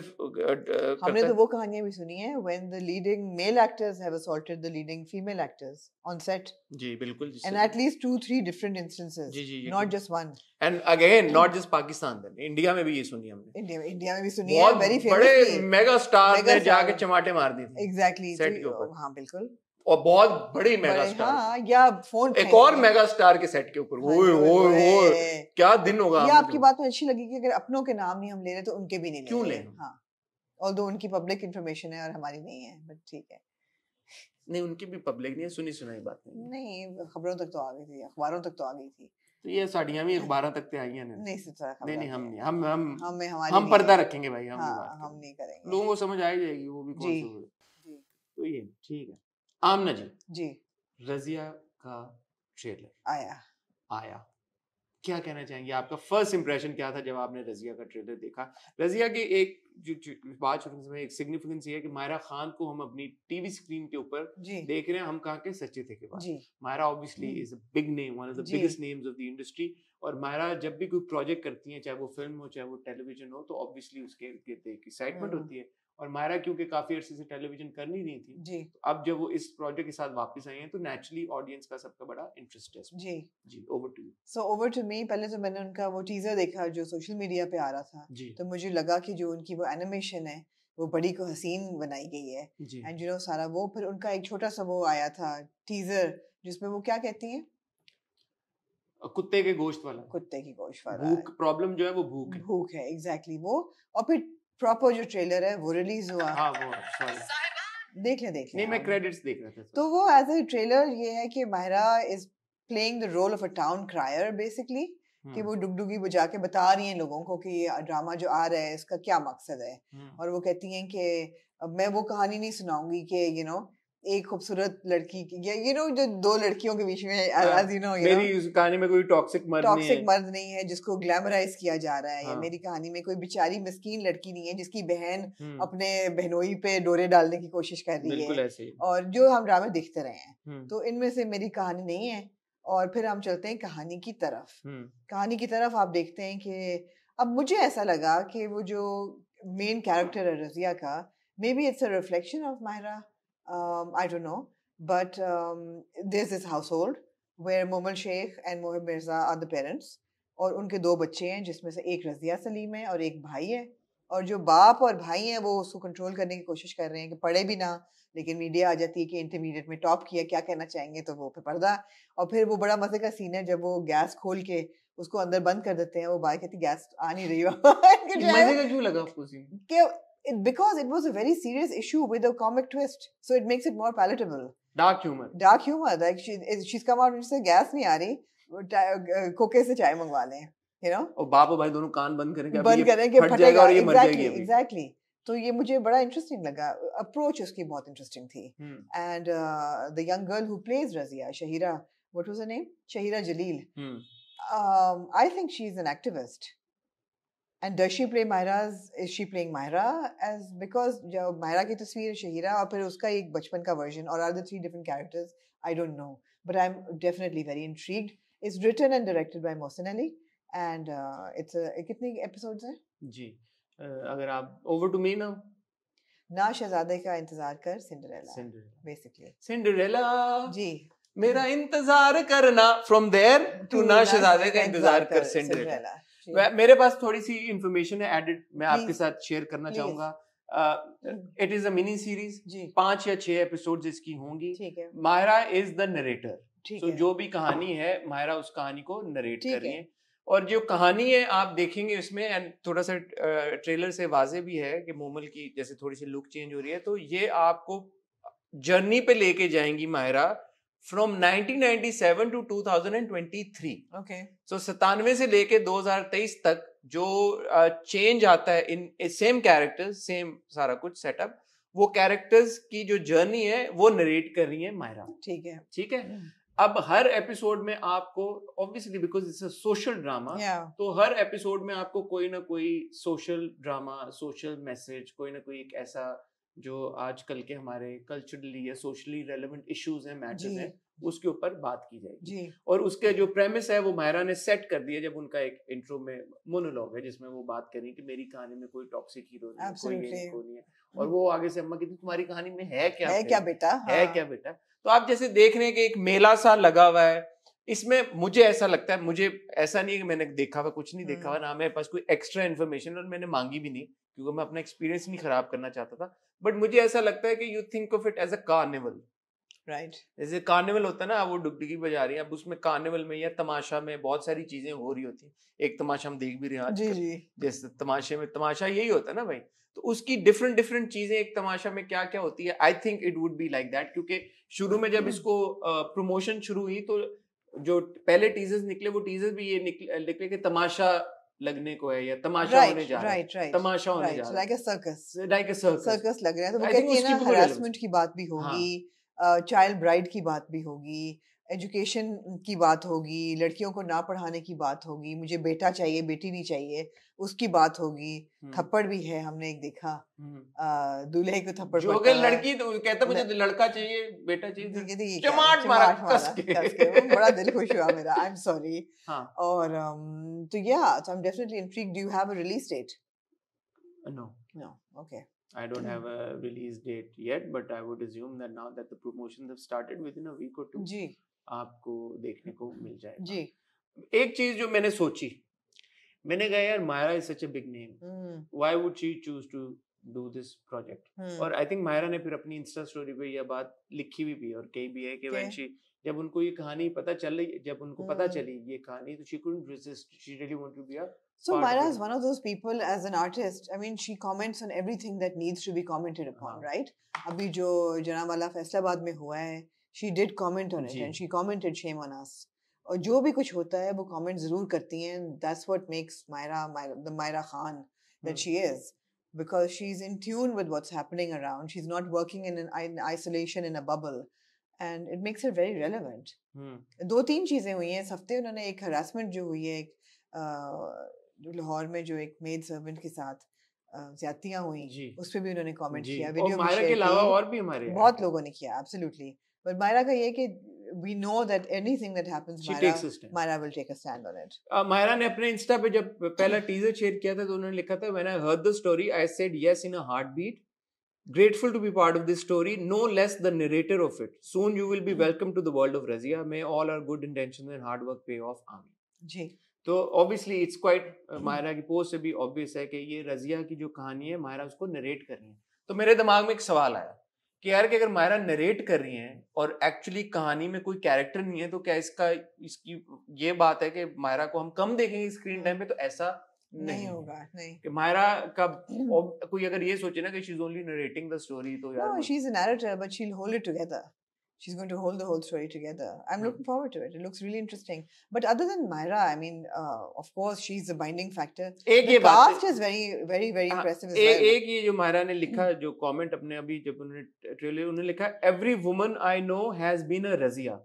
हमने तो वो कहानियां भी सुनी है when the leading male actors have assaulted the leading female actors on set। जी बिल्कुल, and at least 2-3 different instances, जी, not just one। and again not just Pakistan, India में भी ये सुनी हमने, इंडिया में भी सुनी है, very famous बड़े मेगा स्टार ने जाके चमाटे मार दी थी एग्जैक्टली सेट के ऊपर। हाँ बिल्कुल, और बहुत बड़ी मेगा स्टार, हाँ, या फोन एक और मेगा स्टार के सेट के ऊपर, ओए क्या दिन होगा। ये आपकी बात में अच्छी लगी कि अगर अपनों के नाम नहीं हम ले रहे तो उनके भी नहीं क्यों ले? हाँ, ऑल्दो उनकी पब्लिक इंफॉर्मेशन है और हमारी नहीं है, बट ठीक है। नहीं, उनकी भी पब्लिक नहीं है, सुनी सुनाई बात नहीं, खबरों तक तो आ गई थी, अखबारों तक तो आ गई थी, तो ये साड़ियां भी अखबारों तक आई हैं। नहीं सिर्फ नहीं, हम पर्दा रखेंगे भाई, हम नहीं करेंगे, लोगों को समझ आ जाएगी वो भी कौन सी। तो ये ठीक है। आमना जी, रजिया का ट्रेलर आया, क्या कहना चाहेंगे? आपका फर्स्ट इंप्रेशन क्या था जब आपने रजिया का ट्रेलर देखा? रजिया की एक जो बात शुरू में एक सिग्निफिकेंस ये है कि मायरा खान को हम अपनी टीवी स्क्रीन के ऊपर देख रहे हैं, हम कहाँ के, सच्चे थे के बाद। Maira obviously is a big name, one of the biggest names of the industry, और मायरा जब भी कोई प्रोजेक्ट करती है, चाहे वो फिल्म हो चाहे वो टेलीविजन हो, तो ऑब्वियसली उसके एक एक्साइटमेंट होती है। और मायरा क्योंकि काफी अरसे से टेलीविजन कर नहीं रही थी जी, तो अब जब वो इस प्रोजेक्ट के साथ वापस आई हैं तो नेचुरली ऑडियंस का सबका बड़ा इंटरेस्ट है जी। Over to you. So over to me. पहले तो मैंने उनका वो टीजर देखा जो सोशल मीडिया पे आ रहा था जी, तो मुझे लगा कि जो उनकी वो एनिमेशन है वो बड़ी को हसीन बनाई गई है, एंड यू नो सारा वो, फिर उनका एक छोटा सा वो आया था टीजर जिसमें वो क्या कहती हैं, कुत्ते के गोश्त वाला, कुत्ते की गोश्त वाला, भूख प्रॉब्लम जो है वो भूख है एग्जैक्टली वो। और फिर प्रॉपर जो ट्रेलर है वो रिलीज हुआ, हाँ वो सॉरी देख ले नहीं, मैं क्रेडिट्स देख रहा था। तो वो एज अ ट्रेलर ये है कि Mahira is playing the role of a town crier basically, कि वो डुगडुगी बजा के बता रही हैं लोगों को कि ये ड्रामा जो आ रहा है इसका क्या मकसद है, और वो कहती हैं कि अब मैं वो कहानी नहीं सुनाऊंगी कि यू नो एक खूबसूरत लड़की की, you know, जो दो लड़कियों के बीच में, as you know, मेरी इस कहानी में कोई टॉक्सिक मर्द नहीं है जिसको ग्लैमराइज किया जा रहा है, या मेरी कहानी में कोई बेचारी मिस्कीन लड़की नहीं है जिसकी बहन अपने बहनोई पे डोरे डालने की कोशिश कर रही है, और जो हम ड्रामे देखते रहे हैं, तो इनमें से मेरी कहानी नहीं है। और फिर हम चलते हैं कहानी की तरफ। आप देखते हैं कि अब मुझे ऐसा लगा कि वो जो मेन कैरेक्टर है रजिया का, maybe it's a reflection of Maira, I don't know, but there's this household where Momal Sheikh and Mohib Mirza are the parents, और उनके दो बच्चे हैं जिसमें से एक रजिया सलीम है और एक भाई है, और जो बाप और भाई हैं वो उसको कंट्रोल करने की कोशिश कर रहे हैं कि पढ़े भी ना, लेकिन मीडिया आ जाती है कि इंटरमीडिएट में टॉप किया, क्या कहना चाहेंगे, तो वो पे पर्दा। और फिर वो बड़ा मजे का सीन है जब वो गैस खोल के उसको अंदर बंद कर देते हैं, वो बाई कहती गैस आ नहीं रही हो। मजे का क्यों लगा आपको scene? Because it was a very serious issue with a comic twist, so it makes it more palatable. Dark humor, like she's come out and she said gas नहीं आ रही, कोके से चाय मंगवा लें, you know, और बाप और भाई दोनों कान बंद करेंगे फट जाएगा और ये मर जाएगी exactly. तो ये मुझे बड़ा इंटरेस्टिंग लगा, अप्रोच उसकी बहुत इंटरेस्टिंग थी। And the young girl who plays Razia, Shahira, what was her name? Shahira Jalil. I think she's an activist. And does she play Myra's? Is she playing Myra as, because जब Myra की तस्वीर शहीरा और फिर उसका एक बचपन का version, or are the three different characters? I don't know, but I'm definitely very intrigued. It's written and directed by Mohsin Ali, and it's कितने episodes हैं? जी, अगर आप over to me now. ना शहजादे का इंतजार कर, Cinderella. Basically. Cinderella. जी. मेरा इंतजार करना from there to ना शहजादे का इंतजार कर, Cinderella. मेरे पास थोड़ी सी इंफॉर्मेशन है एडिट, मैं आपके साथ शेयर करना चाहूंगा। It is a mini series, 5 या 6 एपिसोड्स इसकी होंगी। मायरा इज द नरेटर, सो जो भी कहानी है मायरा उस कहानी को नरेट कर रही है, और जो कहानी है आप देखेंगे इसमें, एंड थोड़ा सा ट्रेलर से वाजे भी है कि मोमल की जैसे थोड़ी सी लुक चेंज हो रही है, तो ये आपको जर्नी पे लेके जाएंगी Myra from 1997 to 2023. Okay. So 97 से लेके 2023 तक जो चेंज आता है इन सेम कैरेक्टर्स, सेम सारा कुछ सेटअप, वो कैरेक्टर्स की जो जर्नी है वो नरेट कर रही है मायरा। ठीक है। अब हर एपिसोड में आपको obviously because it's a social drama, तो हर एपिसोड में आपको कोई ना कोई सोशल ड्रामा, सोशल मैसेज, कोई ना कोई एक ऐसा जो आजकल के हमारे कल्चरली या सोशली रेलेवेंट इश्यूज हैं, मैटर्स हैं, उसके ऊपर बात की जाएगी। और उसके जो प्रेमिस है वो मायरा ने सेट कर दिया जब उनका एक इंट्रो में मोनोलॉग है जिसमें वो बात करें कि मेरी कहानी में कोई टॉक्सिक हीरो नहीं है, कोई नहीं है, और वो आगे से अम्मा कहती तुम्हारी कहानी में है क्या बेटा। तो आप जैसे देख रहे हैं कि एक मेला सा लगा हुआ है इसमें। मुझे ऐसा लगता है, मुझे ऐसा नहीं है कि मैंने देखा हुआ, कुछ नहीं देखा हुआ ना, मेरे पास कोई एक्स्ट्रा इन्फॉर्मेशन, और मैंने मांगी भी नहीं क्योंकि मैं अपना एक्सपीरियंस नहीं खराब करना चाहता था, बट मुझे ऐसा लगता है कि you think of it as a carnival, right? जैसे कार्निवल होता है ना, वो डुगडुगी बजा रही है, अब उसमें कार्निवल में या तमाशा में बहुत सारी चीजें हो रही होती है। एक तमाशा हम देख भी रहे हैं आजकल, जैसे तमाशे में, तमाशा यही होता है ना भाई, तो उसकी डिफरेंट चीजें एक तमाशा में क्या क्या होती है। I think it would be like that, क्योंकि शुरू में जब इसको प्रमोशन शुरू हुई तो जो पहले टीजर्स निकले वो टीजर्स भी ये निकले कि तमाशा लगने को है या तमाशा होने जा रहा है, तमाशा होने जा रहा है, लाइक अ सर्कस लग रहा है। तो वो कहती है ना हरासमेंट की बात भी होगी, चाइल्ड ब्राइड की बात भी होगी, एजुकेशन की बात होगी, लड़कियों को ना पढ़ाने की बात होगी, मुझे बेटा चाहिए बेटी नहीं चाहिए उसकी बात होगी, थप्पड़ भी है, हमने एक देखा दूल्हे को थप्पड़ जो कि लड़की तो कहता मुझे लड़का चाहिए बेटा चाहिए, चमाट मारा कस के बड़ा दिल खुश हुआ मेरा। I am sorry. और तो या, so I'm definitely intrigued. Do you have a release date? No, okay. I don't have a release date yet, but I would assume that now that the promotions have started, within a week or two जी आपको देखने को मिल जाएगा। जी। एक चीज जो मैंने सोची, मैंने कहा यार Myra is such a big name, why would she choose to do this project? और I think मायरा ने फिर अपनी इंस्टा स्टोरी पे यह बात लिखी भी और कही भी है कि when she, जब उनको ये कहानी पता चली, जब उनको पता चली ये कहानी, तो she couldn't resist, she really wanted to be a So Myra is one of those people as an artist. I mean, she comments on everything that needs to be commented upon, right? अभी जो जनावाला फैसलाबाद में हुआ है, she did comment on it and she commented shame on us. और जो भी कुछ होता है वो comment जरूर करती हैं. That's what makes Myra the Myra Khan that she is. because she's in tune with what's happening around. She's not working in isolation in a bubble, and it makes her very relevant. 2-3 चीजें हुई हैं इस हफ्ते. उन्होंने एक harassment जो हुई है लाहौर में, जो एक मेड सर्वेंट के साथ ज्यादतियां हुई, उस पे भी उन्होंने कमेंट किया. वीडियो भी शेयर की. और भी हमारे बहुत लोगों ने किया. एब्सोल्युटली. बट मायरा का ये कि we know that anything that happens, Myra will take a stand on it. Myra ने अपने इंस्टा पे जब पहला टीजर शेयर किया था तो उन्होंने लिखा था, when I heard the story I said yes in a heartbeat, grateful to be part of this story, no less the narrator of it. Soon you will be welcome to the world of Razia. May all our good intentions and hard work pay off. Amin. जी. तो obviously it's quite Myra की post से भी obvious है कि ये रजिया की जो कहानी है Myra उसको नरेट कर रही है. तो मेरे दिमाग में एक सवाल आया कि यार कि अगर मायरा नरेट कर रही हैं और एक्चुअली कहानी में कोई कैरेक्टर नहीं है, तो क्या इसकी ये बात है कि मायरा को हम कम देखेंगे स्क्रीन टाइम पे? तो ऐसा नहीं होगा. नहीं कि मायरा का कोई अगर ये सोचे ना कि she is only narrating the story, तो यार no, she is a narrator but she will hold it together. She's going to hold the whole story together. I'm looking forward to it. It looks really interesting. But other than Myra, I mean, of course, she's the binding factor. The cast is very, very, very impressive as well. एक ये जो Myra ने लिखा, जो comment अपने अभी जब उन्होंने ट्रेलर उन्होंने लिखा, every woman I know has been a Razia,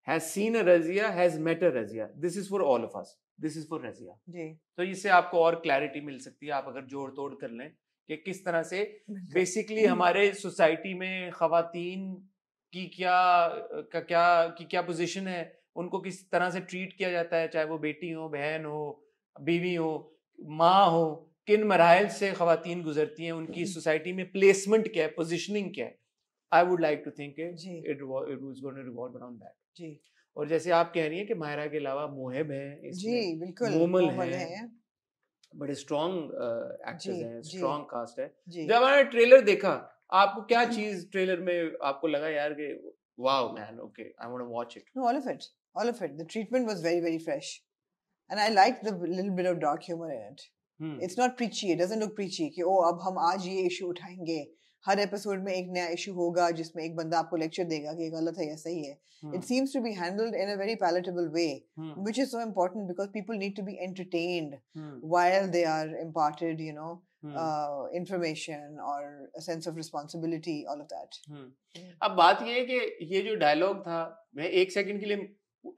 has seen a Razia, has met a Razia. This is for all of us. This is for Razia. जी. तो इससे आपको और क्लैरिटी मिल सकती है, आप अगर जोड़ तोड़ कर लें कि किस तरह से बेसिकली हमारे सोसाइटी में खवातीन की क्या पोजीशन है, उनको किस तरह से ट्रीट किया जाता है, चाहे वो बेटी हो, बहन हो, बीवी हो, माँ हो, किन मराहल से खवातीन गुजरती हैं, उनकी सोसाइटी में प्लेसमेंट क्या है, पोजीशनिंग क्या है. I would like to think it was going to revolve around that. जी. और जैसे आप कह रही हैं कि मायरा के अलावा मोहिब है, जी बिल्कुल, मोमल है, बड़े स्ट्रॉन्ग एक्टर्स हैं, स्ट्रॉन्ग कास्ट है. जब मैंने ट्रेलर देखा, आपको क्या चीज ट्रेलर में आपको लगा यार कि wow man, okay I want to watch it? No, all of it. The treatment was very, very fresh, and I liked the little bit of dark humor in it. It's not preachy. It doesn't look preachy कि ओ अब हम आज ये issue उठाएंगे, हर episode में एक नया issue होगा जिसमें एक बंदा आपको लेक्चर देगा कि ये गलत है या सही है. It seems to be handled in a very palatable way, which is so important because people need to be entertained while they are imparted, you know, information or a sense of responsibility, all of that. अब बात ये है कि ये जो dialogue था, मैं एक सेकंड के लिए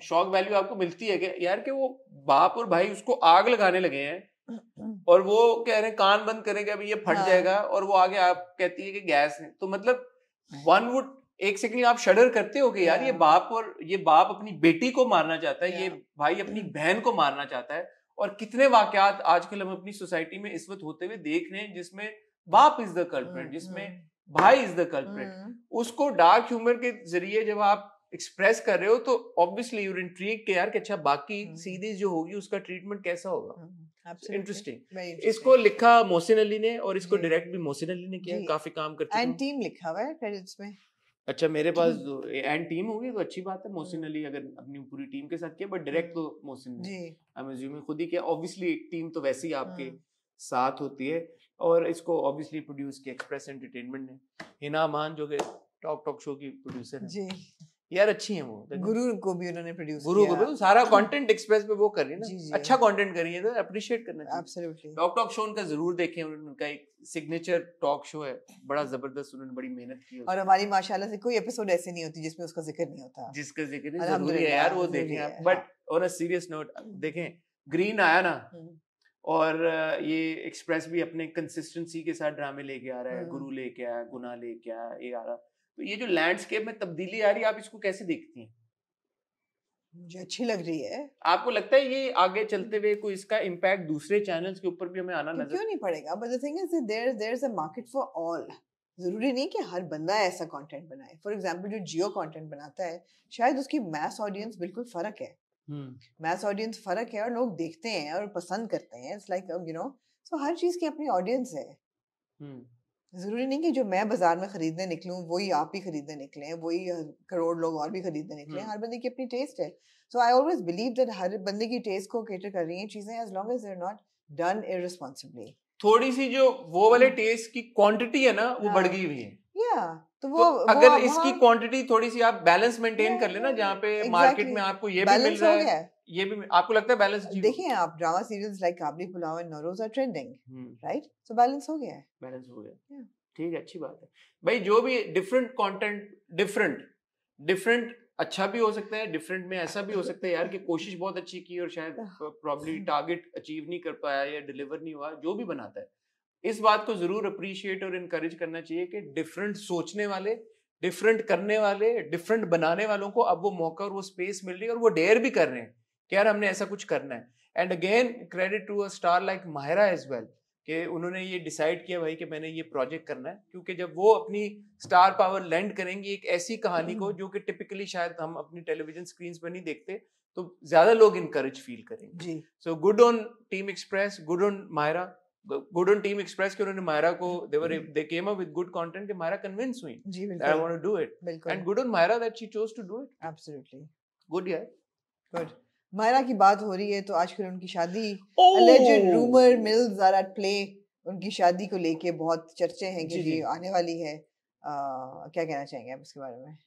शॉक वैल्यू आपको मिलती है कि यार कि वो बाप और भाई उसको आग लगाने लगे हैं और वो कह रहे हैं कान बंद करेंगे अभी ये फट जाएगा, और वो आगे आप कहती है कि गैस है. तो मतलब वन वुड एक सेकंड आप शडर करते हो कि यार ये बाप अपनी बेटी को मारना चाहता है, ये भाई अपनी बहन को मारना चाहता है. और कितने वाकयात आजकल हम अपनी सोसाइटी में इस वक्त होते हुए देख रहे हैं जिसमें बाप इज द कल्प्रिट, जिसमें भाई इज द कल्प्रिट. उसको डार्क ह्यूमर के जरिए जब आप एक्सप्रेस कर रहे हो तो ऑब्वियसली यू आर इंट्रिग्ड कि यार कि अच्छा बाकी सीरीज जो होगी उसका ट्रीटमेंट कैसा होगा. इंटरेस्टिंग. इसको लिखा मोहसिन अली ने और इसको डायरेक्ट भी मोहसिन अली ने किया. काफी काम करते हैं. एंड टीम लिखा हुआ है क्रेडिट्स में. अच्छा, मेरे पास एंड टीम होगी तो अच्छी बात है. मोहसिन अली अगर अपनी पूरी टीम के साथ किया, बट डायरेक्ट तो मोहसिन ने आई एम अज्यूमिंग खुद ही किया. ऑब्वियसली टीम तो वैसे ही आपके साथ होती है. और इसको ऑब्वियसली प्रोड्यूस किया एक्सप्रेस एंटरटेनमेंट ने. हिना अमान जो कि टॉक शो की प्रोड्यूसर है जी, यार अच्छी है वो. गुरु को भी उन्होंने प्रोड्यूस किया. गुरु को सारा कंटेंट एक्सप्रेस पे वो कर रही है ना, अच्छा कंटेंट कर रही है, तो अप्रिशिएट करना चाहिए. एब्सोल्युटली. टॉक शो उनका जरूर देखें, उनका एक सिग्नेचर टॉक शो है, बड़ा जबरदस्त. उन्होंने बड़ी मेहनत की. और हमारी माशाल्लाह से कोई एपिसोड ऐसे नहीं होती जिसमें उसका जिक्र नहीं होता. जिसका जिक्र जरूरी है यार, वो देखें आप. But on a serious note देखें, ग्रीन आया ना, और ये एक्सप्रेस भी अपने कंसिस्टेंसी के साथ ड्रामे लेके आ रहा है. गुरु लेके आया, गुना लेके आया, ये आ रहा. तो ये जो लैंडस्केप में तब्दीली आ रही है, आप इसको कैसे देखती हैं? मुझे अच्छी लग रही है. आपको लगता है ये आगे चलते हुए कोई इसका इम्पैक्ट दूसरे चैनल्स के ऊपर भी हमें आना नजर क्यों नहीं पड़ेगा? But the thing is there is a market for all. जरूरी नहीं कि हर बंदा ऐसा कंटेंट बनाए. फॉर एग्जांपल जो जियो कंटेंट बनाता है, शायद उसकी मैस ऑडियंस बिल्कुल फर्क है. मैस ऑडियंस फर्क है और लोग देखते हैं और पसंद करते हैं. इट्स लाइक यू नो, सो हर चीज की अपनी ऑडियंस है. जरूरी नहीं कि जो मैं बाजार में खरीदने निकलूं वही आप भी खरीदने निकले, वही करोड़ लोग और भी खरीदने निकले. हर बंदे की अपनी टेस्ट है. So I always believe that हर बंदे की टेस्ट को कैटर कर रही हैं चीजें, as long as they are not done irresponsibly. थोड़ी सी जो वो वाले टेस्ट की क्वांटिटी है ना, वो बढ़ गई हुई है. तो वो अगर इसकी क्वांटिटी थोड़ी सी आप बैलेंस मेंटेन कर लेना, जहाँ पे मार्केट में आपको ये भी मिल रहा है, ये भी आपको लगता है बैलेंस? देखिए आप drama serials like Kabli Pulao and Nauroz are trending, right? So balance हो गया है, बैलेंस हो गया, ठीक है, अच्छी बात है भाई। जो भी डिफरेंट कंटेंट, डिफरेंट अच्छा भी हो सकता है, डिफरेंट में ऐसा भी हो सकता है यार कि कोशिश बहुत अच्छी की और शायद प्रॉब्ली टारगेट अचीव नहीं कर पाया या डिलीवर नहीं हुआ। जो भी बनाता है, इस बात को जरूर अप्रिशिएट और इनकरेज करना चाहिए कि डिफरेंट सोचने वाले, डिफरेंट करने वाले, डिफरेंट बनाने वालों को अब वो मौका और वो स्पेस मिल रही है और वो डेयर भी कर रहे हैं कि यार हमने ऐसा कुछ करना है। And again credit to a star like Mahira as well कि उन्होंने ये डिसाइड किया भाई कि मैंने ये प्रोजेक्ट करना है, क्योंकि जब वो अपनी स्टार पावर लैंड करेंगी एक ऐसी कहानी को जो कि टिपिकली शायद हम अपनी टेलीविजन स्क्रीन पर नहीं देखते, तो ज्यादा लोग इनकरेज फील करेंगे। So good on team express, good on Mahira, good on team express कि उन्होंने माहिरा को they came up with good content कि माहिरा कन्विंस हुई I want to do it, and good on Mahira that she chose to do it. Absolutely good यार, good. Mahira की बात हो रही है तो आजकल उनकी शादी, alleged rumor mills are at play, उनकी शादी को लेके बहुत चर्चे हैं कि जी आने वाली है। क्या कहना चाहेंगे आप इसके बारे में?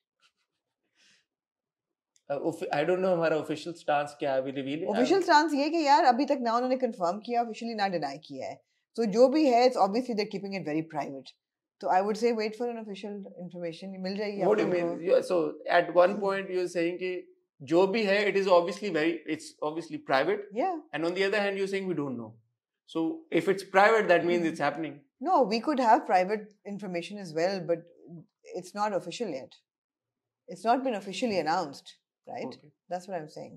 I don't know हमारा official stance क्या है, रिवील official stance ये कि यार अभी तक ना उन्होंने कंफर्म किया, officially ना डिनाई किया है, तो जो भी है it's obviously they're keeping it very private. So I would say wait for an official information, मिल जाएगी। What do you mean? So at one point you're saying कि जो भी है it is obviously private, yeah, and on the other hand you're saying we don't know. So if it's private that means it's happening. No, we could have private information as well, but it's not official yet. It's not been officially announced, right? Okay. That's what I'm saying.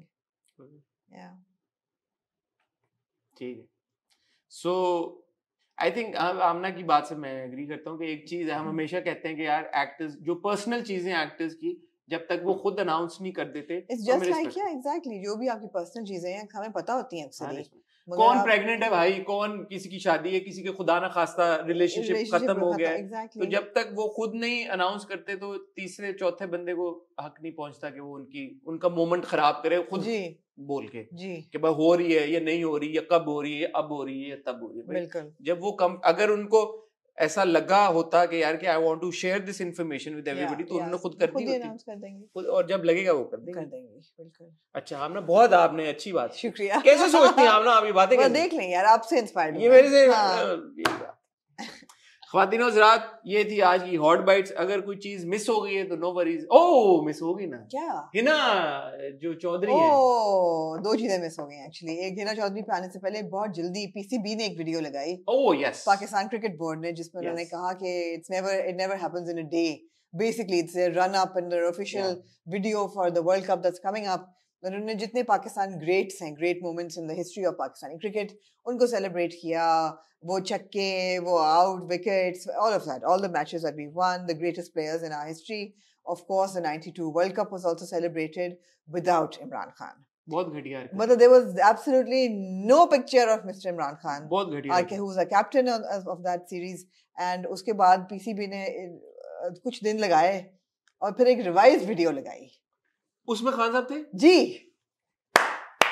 Okay. Yeah. ठीक है। So I think आमना की बात से मैं agree करता हूँ कि एक चीज है, हम हमेशा कहते हैं कि यार एक्टर्स जो पर्सनल चीजें एक्टर्स की जब तक वो खुद अनाउंस नहीं कर देते, It's just like yeah, exactly, जो भी आपकी पर्सनल चीजें हैं हमें पता होती हैं अक्सर ही। कौन प्रेग्नेंट है भाई, कौन किसी की शादी है, किसी के खुदा ना खास्ता रिलेशनशिप खत्म हो गया है, exactly. तो जब तक वो खुद नहीं अनाउंस करते तो तीसरे चौथे बंदे को हक नहीं पहुंचता कि वो उनका मोमेंट खराब करे खुद बोल के कि भाई हो रही है या नहीं हो रही, या कब हो रही है, अब हो रही है या तब हो रही है। बिल्कुल। जब वो अगर उनको ऐसा लगा होता कि यार कि I want to share this information with everybody, तो उन्होंने खुद कर दी होती, और जब लगेगा वो कर देंगे। बिल्कुल। अच्छा हमने बहुत, आपने अच्छी बात, शुक्रिया। कैसे सोचती हैं आप ना, अभी बातें देख लें यार, आपसे इंस्पायर्ड ये मेरे से ख्वातीनो हज़रात, ये थी आज की हॉट बाइट्स। अगर कोई चीज मिस हो गई है तो नो वरीज। मिस हो गई ना, क्या हिना जो चौधरी है, दो चीजें मिस हो गई एक्चुअली। एक, हिना चौधरी पे आने से पहले बहुत जल्दी पीसीबी ने एक वीडियो लगाई, यस, पाकिस्तान क्रिकेट बोर्ड ने, जिसमें उन्होंने कहा कि it never happens in a day, basically it's a run up and their official video for the World Cup that's coming up। उन्होंने जितने पाकिस्तान ग्रेट्स हैं, great moments in the history of Pakistani cricket, उनको celebrate किया, वो छक्के, वो out wickets, all of that, all the matches that we won, the greatest players in our history. Of course the 92 world cup was also celebrated without Imran Khan. बहुत घटिया है, मतलब there was absolutely no picture of Mr. Imran Khan, बहुत घटिया, who was a captain of that series। and उसके बाद PCB ने कुछ दिन लगाए और फिर एक रिवाइज वीडियो लगाई, उसमें खान साहब थे जी,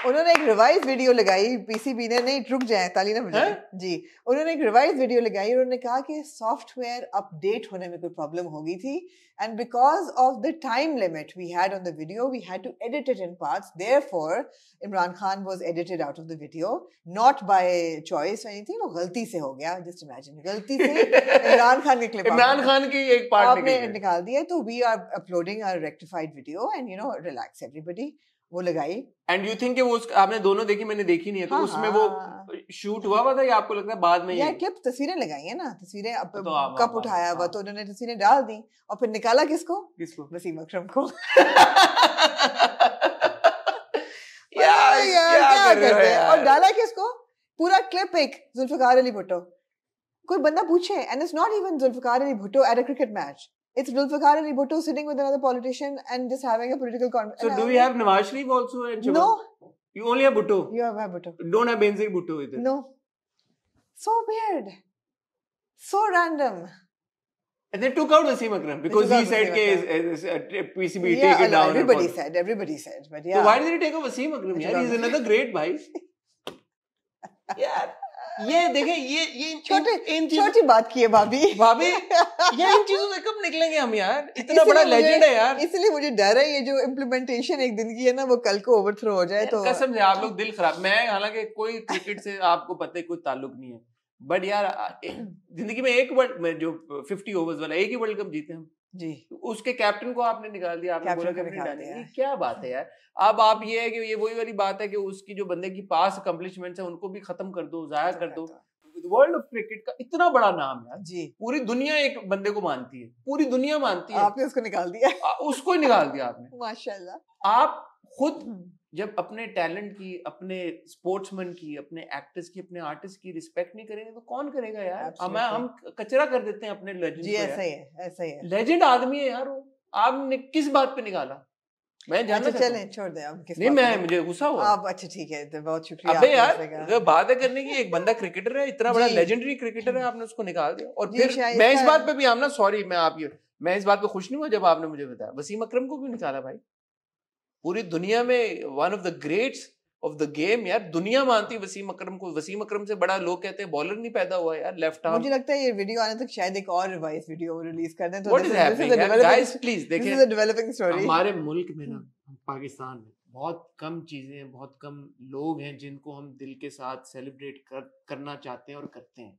उन्होंने एक रिवाइज वीडियो लगाई पीसीबी ने, नहीं रुक जाए ताली ना बजाए जी, उन्होंने एक रिवाइज वीडियो लगाई, उन्होंने कहा कि सॉफ्टवेयर अपडेट होने में कोई प्रॉब्लम हो गई थी, and because of the time limit we had on the video we had to edit it in parts, therefore Imran Khan was edited out of the video, not by choice anything, वो गलती से हो गया। जस्ट इमेजिन, गलती से इमरान खान के clip, Imran Khan की एक पार्ट आपने निकाल दिया, तो we are uploading a rectified video and you know relax everybody, वो लगाई। एंड यू थिंक वो आपने दोनों देखी, मैंने देखी नहीं है, तो उसमें वो शूट हुआ था या आपको लगता है बाद में? यार क्लिप, तस्वीरें लगाई है ना, तस्वीरें कप उठाया हुआ, तो उन्होंने तस्वीरें डाल दी और फिर निकाला किसको? वसीम अकरम को। क्या कर रहे हैं, और डाला किसको? पूरा क्लिप एक जुल्फिकार अली भुट्टो। कोई बंदा पूछे, and it's not even Zulfikar Ali Bhutto at a cricket match, it's Zulfikar Ali Bhutto sitting with another politician and just having a political conversation. So do we have Nawaz Sharif also? No. You only have Bhutto? You have Bhutto. Don't have Benazir Bhutto either? No. So weird. So random. And they took out Wasim Akram because he said that PCB take it down. Everybody said. But yeah. So why did they take out Wasim Akram? Yeah, he's another great bhai. Yeah. ये देखें, ये छोटी बात की है भाभी ये इन चीजों से कब निकलेंगे हम यार? इतना बड़ा लेजेंड है यार। इसलिए मुझे डर है ये जो इम्प्लीमेंटेशन एक दिन की है ना, वो कल को ओवरथ्रो हो जाए तो कसम से आप लोग दिल खराब। मैं हालांकि कोई क्रिकेट से आपको पता है कोई ताल्लुक नहीं है, बट यार जिंदगी में एक वर्ल्ड में जो 50 ओवर्स वाला एक ही वर्ल्ड कप जीते हम जी, उसके कैप्टन को आपने निकाल दिया, आपने बोला कि निकाल दिया। ये क्या बात है यार? अब आप ये है कि ये वही वाली बात है कि उसकी जो बंदे की पास अकम्पलिशमेंट्स है उनको भी खत्म कर दो, जाया कर दो। वर्ल्ड ऑफ क्रिकेट का इतना बड़ा नाम है जी, पूरी दुनिया एक बंदे को मानती है, पूरी दुनिया मानती है, आपने उसको निकाल दिया। उसको निकाल दिया आपने। माशाल्लाह। आप खुद जब अपने टैलेंट की, अपने स्पोर्ट्समैन की, अपने एक्टर्स की, अपने आर्टिस्ट की रिस्पेक्ट नहीं करेंगे तो कौन करेगा यार? हम कचरा कर देते हैं अपने लेजेंड को। ऐसा ही है। लेजेंड आदमी है यार वो। आपने किस बात पे निकाला? मैं जानना चाहता हूं। चलें, छोड़ दे अब किस नहीं, मैं मुझे गुस्सा हुआ आप। अच्छा ठीक है, तो बहुत शुक्रिया। अबे यार अगर बात है करने की, एक बंदा क्रिकेटर है, इतना बड़ा लेजेंडरी क्रिकेटर है, आपने उसको निकाल दिया। और फिर मैं इस बात पे भी आम ना सॉरी मैं इस बात पे खुश नहीं हुआ जब आपने मुझे बताया वसीम अकरम को क्यों निकाला भाई? पूरी दुनिया में one of the greats of the game यार, दुनिया मानती है वसीम अकरम को। वसीम अकरम से बड़ा लोग कहते हैं बॉलर नहीं पैदा हुआ यार, लेफ्ट आर्म। मुझे लगता है ये वीडियो आने तक शायद एक और रिवाइज वीडियो रिलीज कर दें तो what is happening guys? Please देखें, this is a developing story. हमारे मुल्क में ना, पाकिस्तान में बहुत कम चीजें हैं, बहुत कम लोग हैं जिनको हम दिल के साथ सेलिब्रेट करना चाहते हैं और करते हैं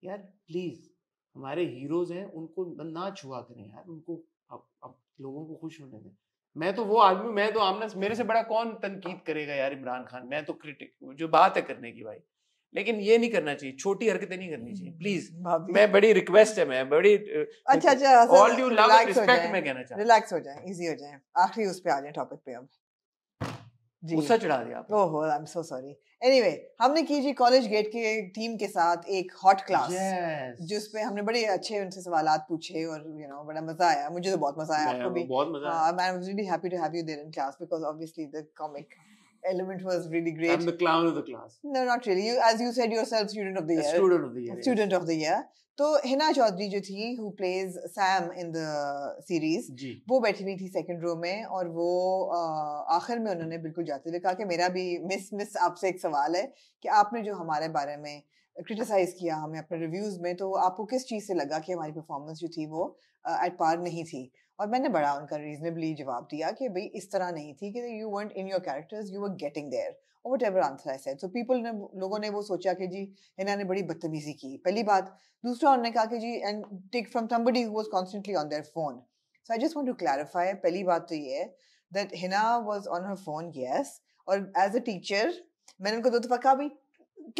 यार। प्लीज हमारे हीरोज हैं, उनको ना छुआ करें यार, उनको अब लोगों को खुश होने दें। मैं तो वो आदमी, मैं तो आमना, मेरे से बड़ा कौन तनकीद करेगा यार इमरान खान? मैं तो क्रिटिक, जो बात है करने की भाई, लेकिन ये नहीं करना चाहिए, छोटी हरकतें नहीं करनी चाहिए प्लीज। मैं बड़ी रिक्वेस्ट है, मैं बड़ी अच्छा all due love and respect मैं कहना चाहता हूं। रिलैक्स हो जाएं, इजी हो जाएं, आखिरी उस पे आ जाएं टॉपिक पे। अब गुस्सा चढ़ा दिया आपने। ओहो, I am so sorry. Anyway, हमने की जी कॉलेज गेट के टीम के साथ एक हॉट क्लास, जिसपे हमने बड़े अच्छे उनसे सवालात पूछे और बड़ा मजा आया। मुझे तो बहुत मजा आया, आपको भी? बहुत मजा आया। I was really happy to have you there in class because obviously the comic element was really great. I'm the clown of the class. No, not really. As you said yourself, student of the year. Student of the year. Student of the year. तो हिना चौधरी जो थी, who plays Sam in the series, वो बैठी हुई थी second row में, और वो आखिर में उन्होंने बिल्कुल जाते हुए कहा कि मेरा भी मिस आपसे एक सवाल है कि आपने जो हमारे बारे में क्रिटिसाइज किया हमें अपने रिव्यूज में, तो आपको किस चीज़ से लगा कि हमारी परफॉर्मेंस जो थी वो एट पार नहीं थी? और मैंने बड़ा उनका रीजनेबली जवाब दिया कि भाई इस तरह नहीं थी कि you weren't in your characters, you were getting there, or whatever answer I said. So people ने, लोगों ने वो सोचा कि जी हिना ने बड़ी बदतमीजी की, पहली बात। दूसरा उन्होंने कहा कि जी and take from somebody who was constantly on their phone. So I just want to clarify, पहली बात तो ये है that Hina was on her phone, yes, और as a teacher मैंने उनको 2 दफा कहा भाई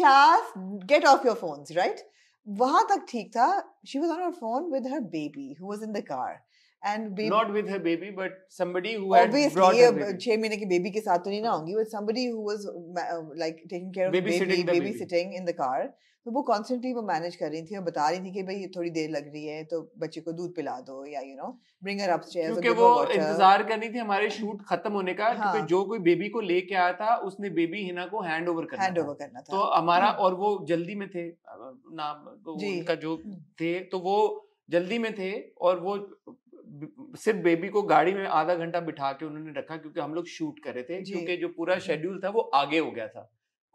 class get off your phones, right? वहां तक ठीक था। She was on her phone with her baby who was in the car. And baby, not with her baby, but somebody who had brought her baby. 6 महीने की baby के साथ तो नहीं ना होंगी, but somebody who was like taking care of baby sitting in the car. तो वो constantly वो मैनेज कर रही थी और बता रही थी कि भाई थोड़ी देर लग रही है तो बच्चे को दूध पिला दो, या bring her upstairs, क्योंकि वो इंतजार करनी थी हमारे शूट खत्म होने का। क्योंकि जो कोई बेबी को लेके आया था उसने बेबी हिना को हैंड ओवर करना था। तो हमारा, और वो जल्दी में थे, नाम तो उनका जो थे, तो वो जल्दी में थे, और वो सिर्फ बेबी को गाड़ी में आधा घंटा बिठा के उन्होंने रखा क्योंकि हम लोग शूट कर रहे थे, क्योंकि जो पूरा शेड्यूल था वो आगे हो गया था,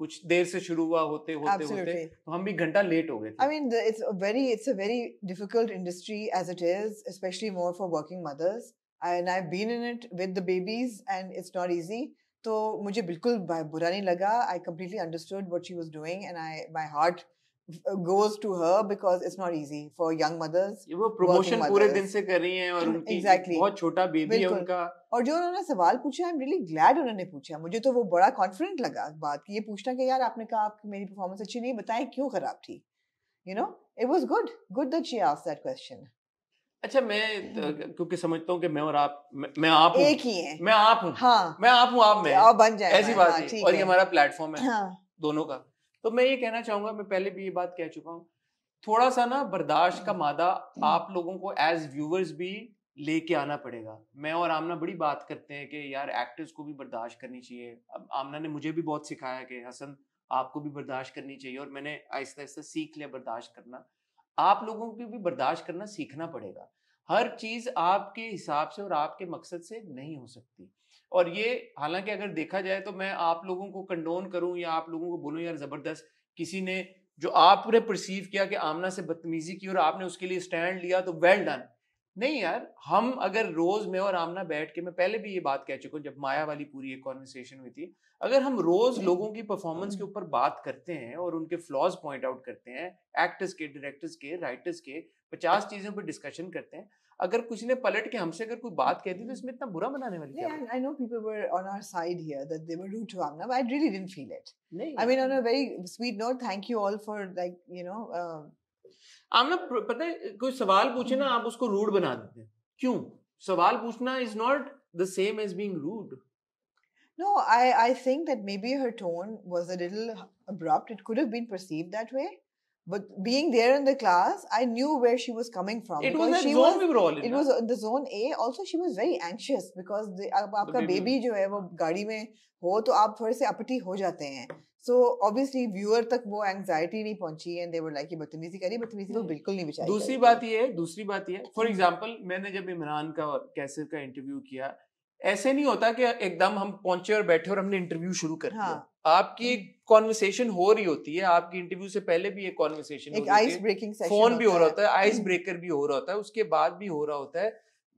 कुछ देर से शुरू हुआ होते तो हम भी घंटा लेट हो गए थे। I mean, it's a very difficult industry as it is, especially more for working mothers, and I've been in it with the babies and it's not easy. तो मुझे बिल्कुल बुरा नहीं लगा। I completely understood what she was doing and my heart goes to her because it's not easy for young mothers. वो promotion पूरे दिन से कर रही हैं और उनकी बहुत छोटा बेबी है उनका। और जो उन्होंने सवाल पूछा, I'm really glad उन्होंने पूछा। मुझे तो वो बड़ा कॉन्फिडेंट लगा बात की, ये पूछना कि यार आपने कहा आपकी मेरी परफॉर्मेंस अच्छी नहीं, बताएं क्यों खराब थी। It was good that she asked that question. अच्छा, मैं क्योंकि समझता हूँ कि मैं और आप, मैं आप हूँ, एक ही हैं। मैं आप हूँ, हाँ, मैं आप हूँ, आप मैं, आप बन जाए, ऐसी बात है। और ये हमारा प्लेटफॉर्म है दोनों का। तो मैं ये कहना चाहूंगा, मैं पहले भी ये बात कह चुका हूँ, थोड़ा सा ना बर्दाश्त का मादा आप लोगों को एज व्यूअर्स भी लेके आना पड़ेगा। मैं और आमना बड़ी बात करते हैं कि यार एक्टर्स को भी बर्दाश्त करनी चाहिए। अब आमना ने मुझे भी बहुत सिखाया कि हसन आपको भी बर्दाश्त करनी चाहिए, और मैंने आहिस्ता आहिस्ता सीख लिया बर्दाश्त करना। आप लोगों को भी बर्दाश्त करना सीखना पड़ेगा। हर चीज आपके हिसाब से और आपके मकसद से नहीं हो सकती। और ये हालांकि अगर देखा जाए तो मैं आप लोगों को कंडोन करूं या आप लोगों को बोलूं यार जबरदस्त किसी ने जो आपने परसीव किया कि आमना से बदतमीजी की और आपने उसके लिए स्टैंड लिया, तो वेल डन। नहीं यार, हम अगर रोज मैं और आमना बैठ के, मैं पहले भी ये बात कह चुका हूँ जब माया वाली पूरी एक कॉन्वर्सेशन हुई थी, अगर हम रोज लोगों की परफॉर्मेंस के ऊपर बात करते हैं और उनके फ्लॉज पॉइंट आउट करते हैं, एक्टर्स के, डायरेक्टर्स के, राइटर्स के, 50 चीजों पर डिस्कशन करते हैं, अगर कुछ ने पलट के हमसे अगर कोई बात कहती तो इसमें इतना बुरा बनाने वाली क्या बात? I know people were on our side here that they were rude to Amna, but I really didn't feel it. I mean, on a very sweet note, thank you all for like, you know. आमना पता है, कोई सवाल पूछे ना, आप उसको rude बना देते हैं। क्यों? सवाल पूछना is not the same as being rude. No, I think that maybe her tone was a little abrupt. It could have been perceived that way. But being there in the class, I knew where she was coming from. It was that zone we were all in. It was the zone A. Also, she was very anxious because आपका baby जो है वो गाड़ी में हो तो आप थोड़े से अपटी हो जाते हैं. So obviously viewer तक वो anxiety नहीं पहुंची and they were like ये बदतमीजी करी, बदतमीजी वो बिल्कुल नहीं बिचारी. दूसरी बात ये है, for example मैंने जब इमरान का और कैसर का इंटरव्यू किया, ऐसे नहीं होता कि एकदम हम पहुंचे और बैठे और हमने इंटरव्यू शुरू कर दिया. आपकी एक कॉन्वर्सेशन हो रही होती है, आपकी इंटरव्यू से पहले भी एक कॉन्वर्सेशन एक आइस ब्रेकिंग सेशन, फोन भी हो रहा होता है, आइस ब्रेकर भी हो रहा होता है, उसके बाद भी हो रहा होता है.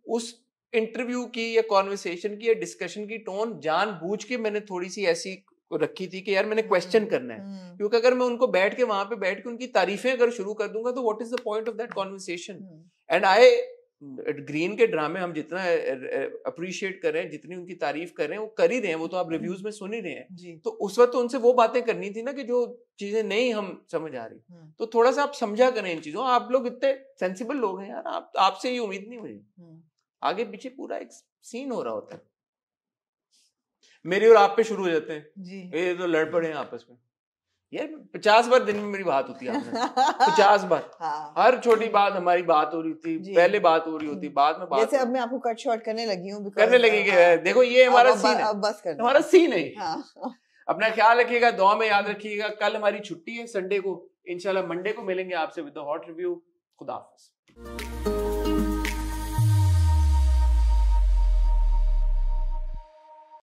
उस इंटरव्यू की या कॉन्वर्सेशन की या डिस्कशन की टोन जानबूझ के मैंने थोड़ी सी ऐसी रखी थी कि यार मैंने क्वेश्चन करना है, क्योंकि अगर मैं उनको बैठ के वहां पे बैठ के उनकी तारीफें अगर शुरू कर दूंगा तो what is the point of that conversation. And I green के ड्रामे हम जितना अप्रिशिएट कर रहे हैं, जितनी उनकी तारीफ कर रहे हैं, वो कर ही रहे हैं, वो तो आप रिव्यूज में सुन ही रहे हैं. तो उस वक्त तो उनसे वो बातें करनी थी ना कि जो चीजें नहीं हम समझ आ रही, तो थोड़ा सा आप समझा करें इन चीजों. आप लोग इतने सेंसिबल लोग हैं यार, आपसे ये उम्मीद नहीं हुई. आगे पीछे पूरा एक सीन हो रहा होता है, मेरी और आप पे शुरू हो जाते हैं, ये तो लड़ पड़े हैं आपस में. यार 50 बार दिन में मेरी बात होती है 50 बार. हर छोटी बात हमारी बात हो रही थी, पहले बात हो रही होती, बाद में बात. जैसे अब मैं आपको कट शॉर्ट करने लगी हूँ, करने लगी देखो ये हमारा सीन है, अब बस कर, हमारा सीन है. अपना ख्याल रखिएगा, दुआ में याद रखिएगा. कल हमारी छुट्टी है संडे को, इंशाल्लाह मंडे को मिलेंगे आपसे विद द हॉट रिव्यू. खुदा हाफिज.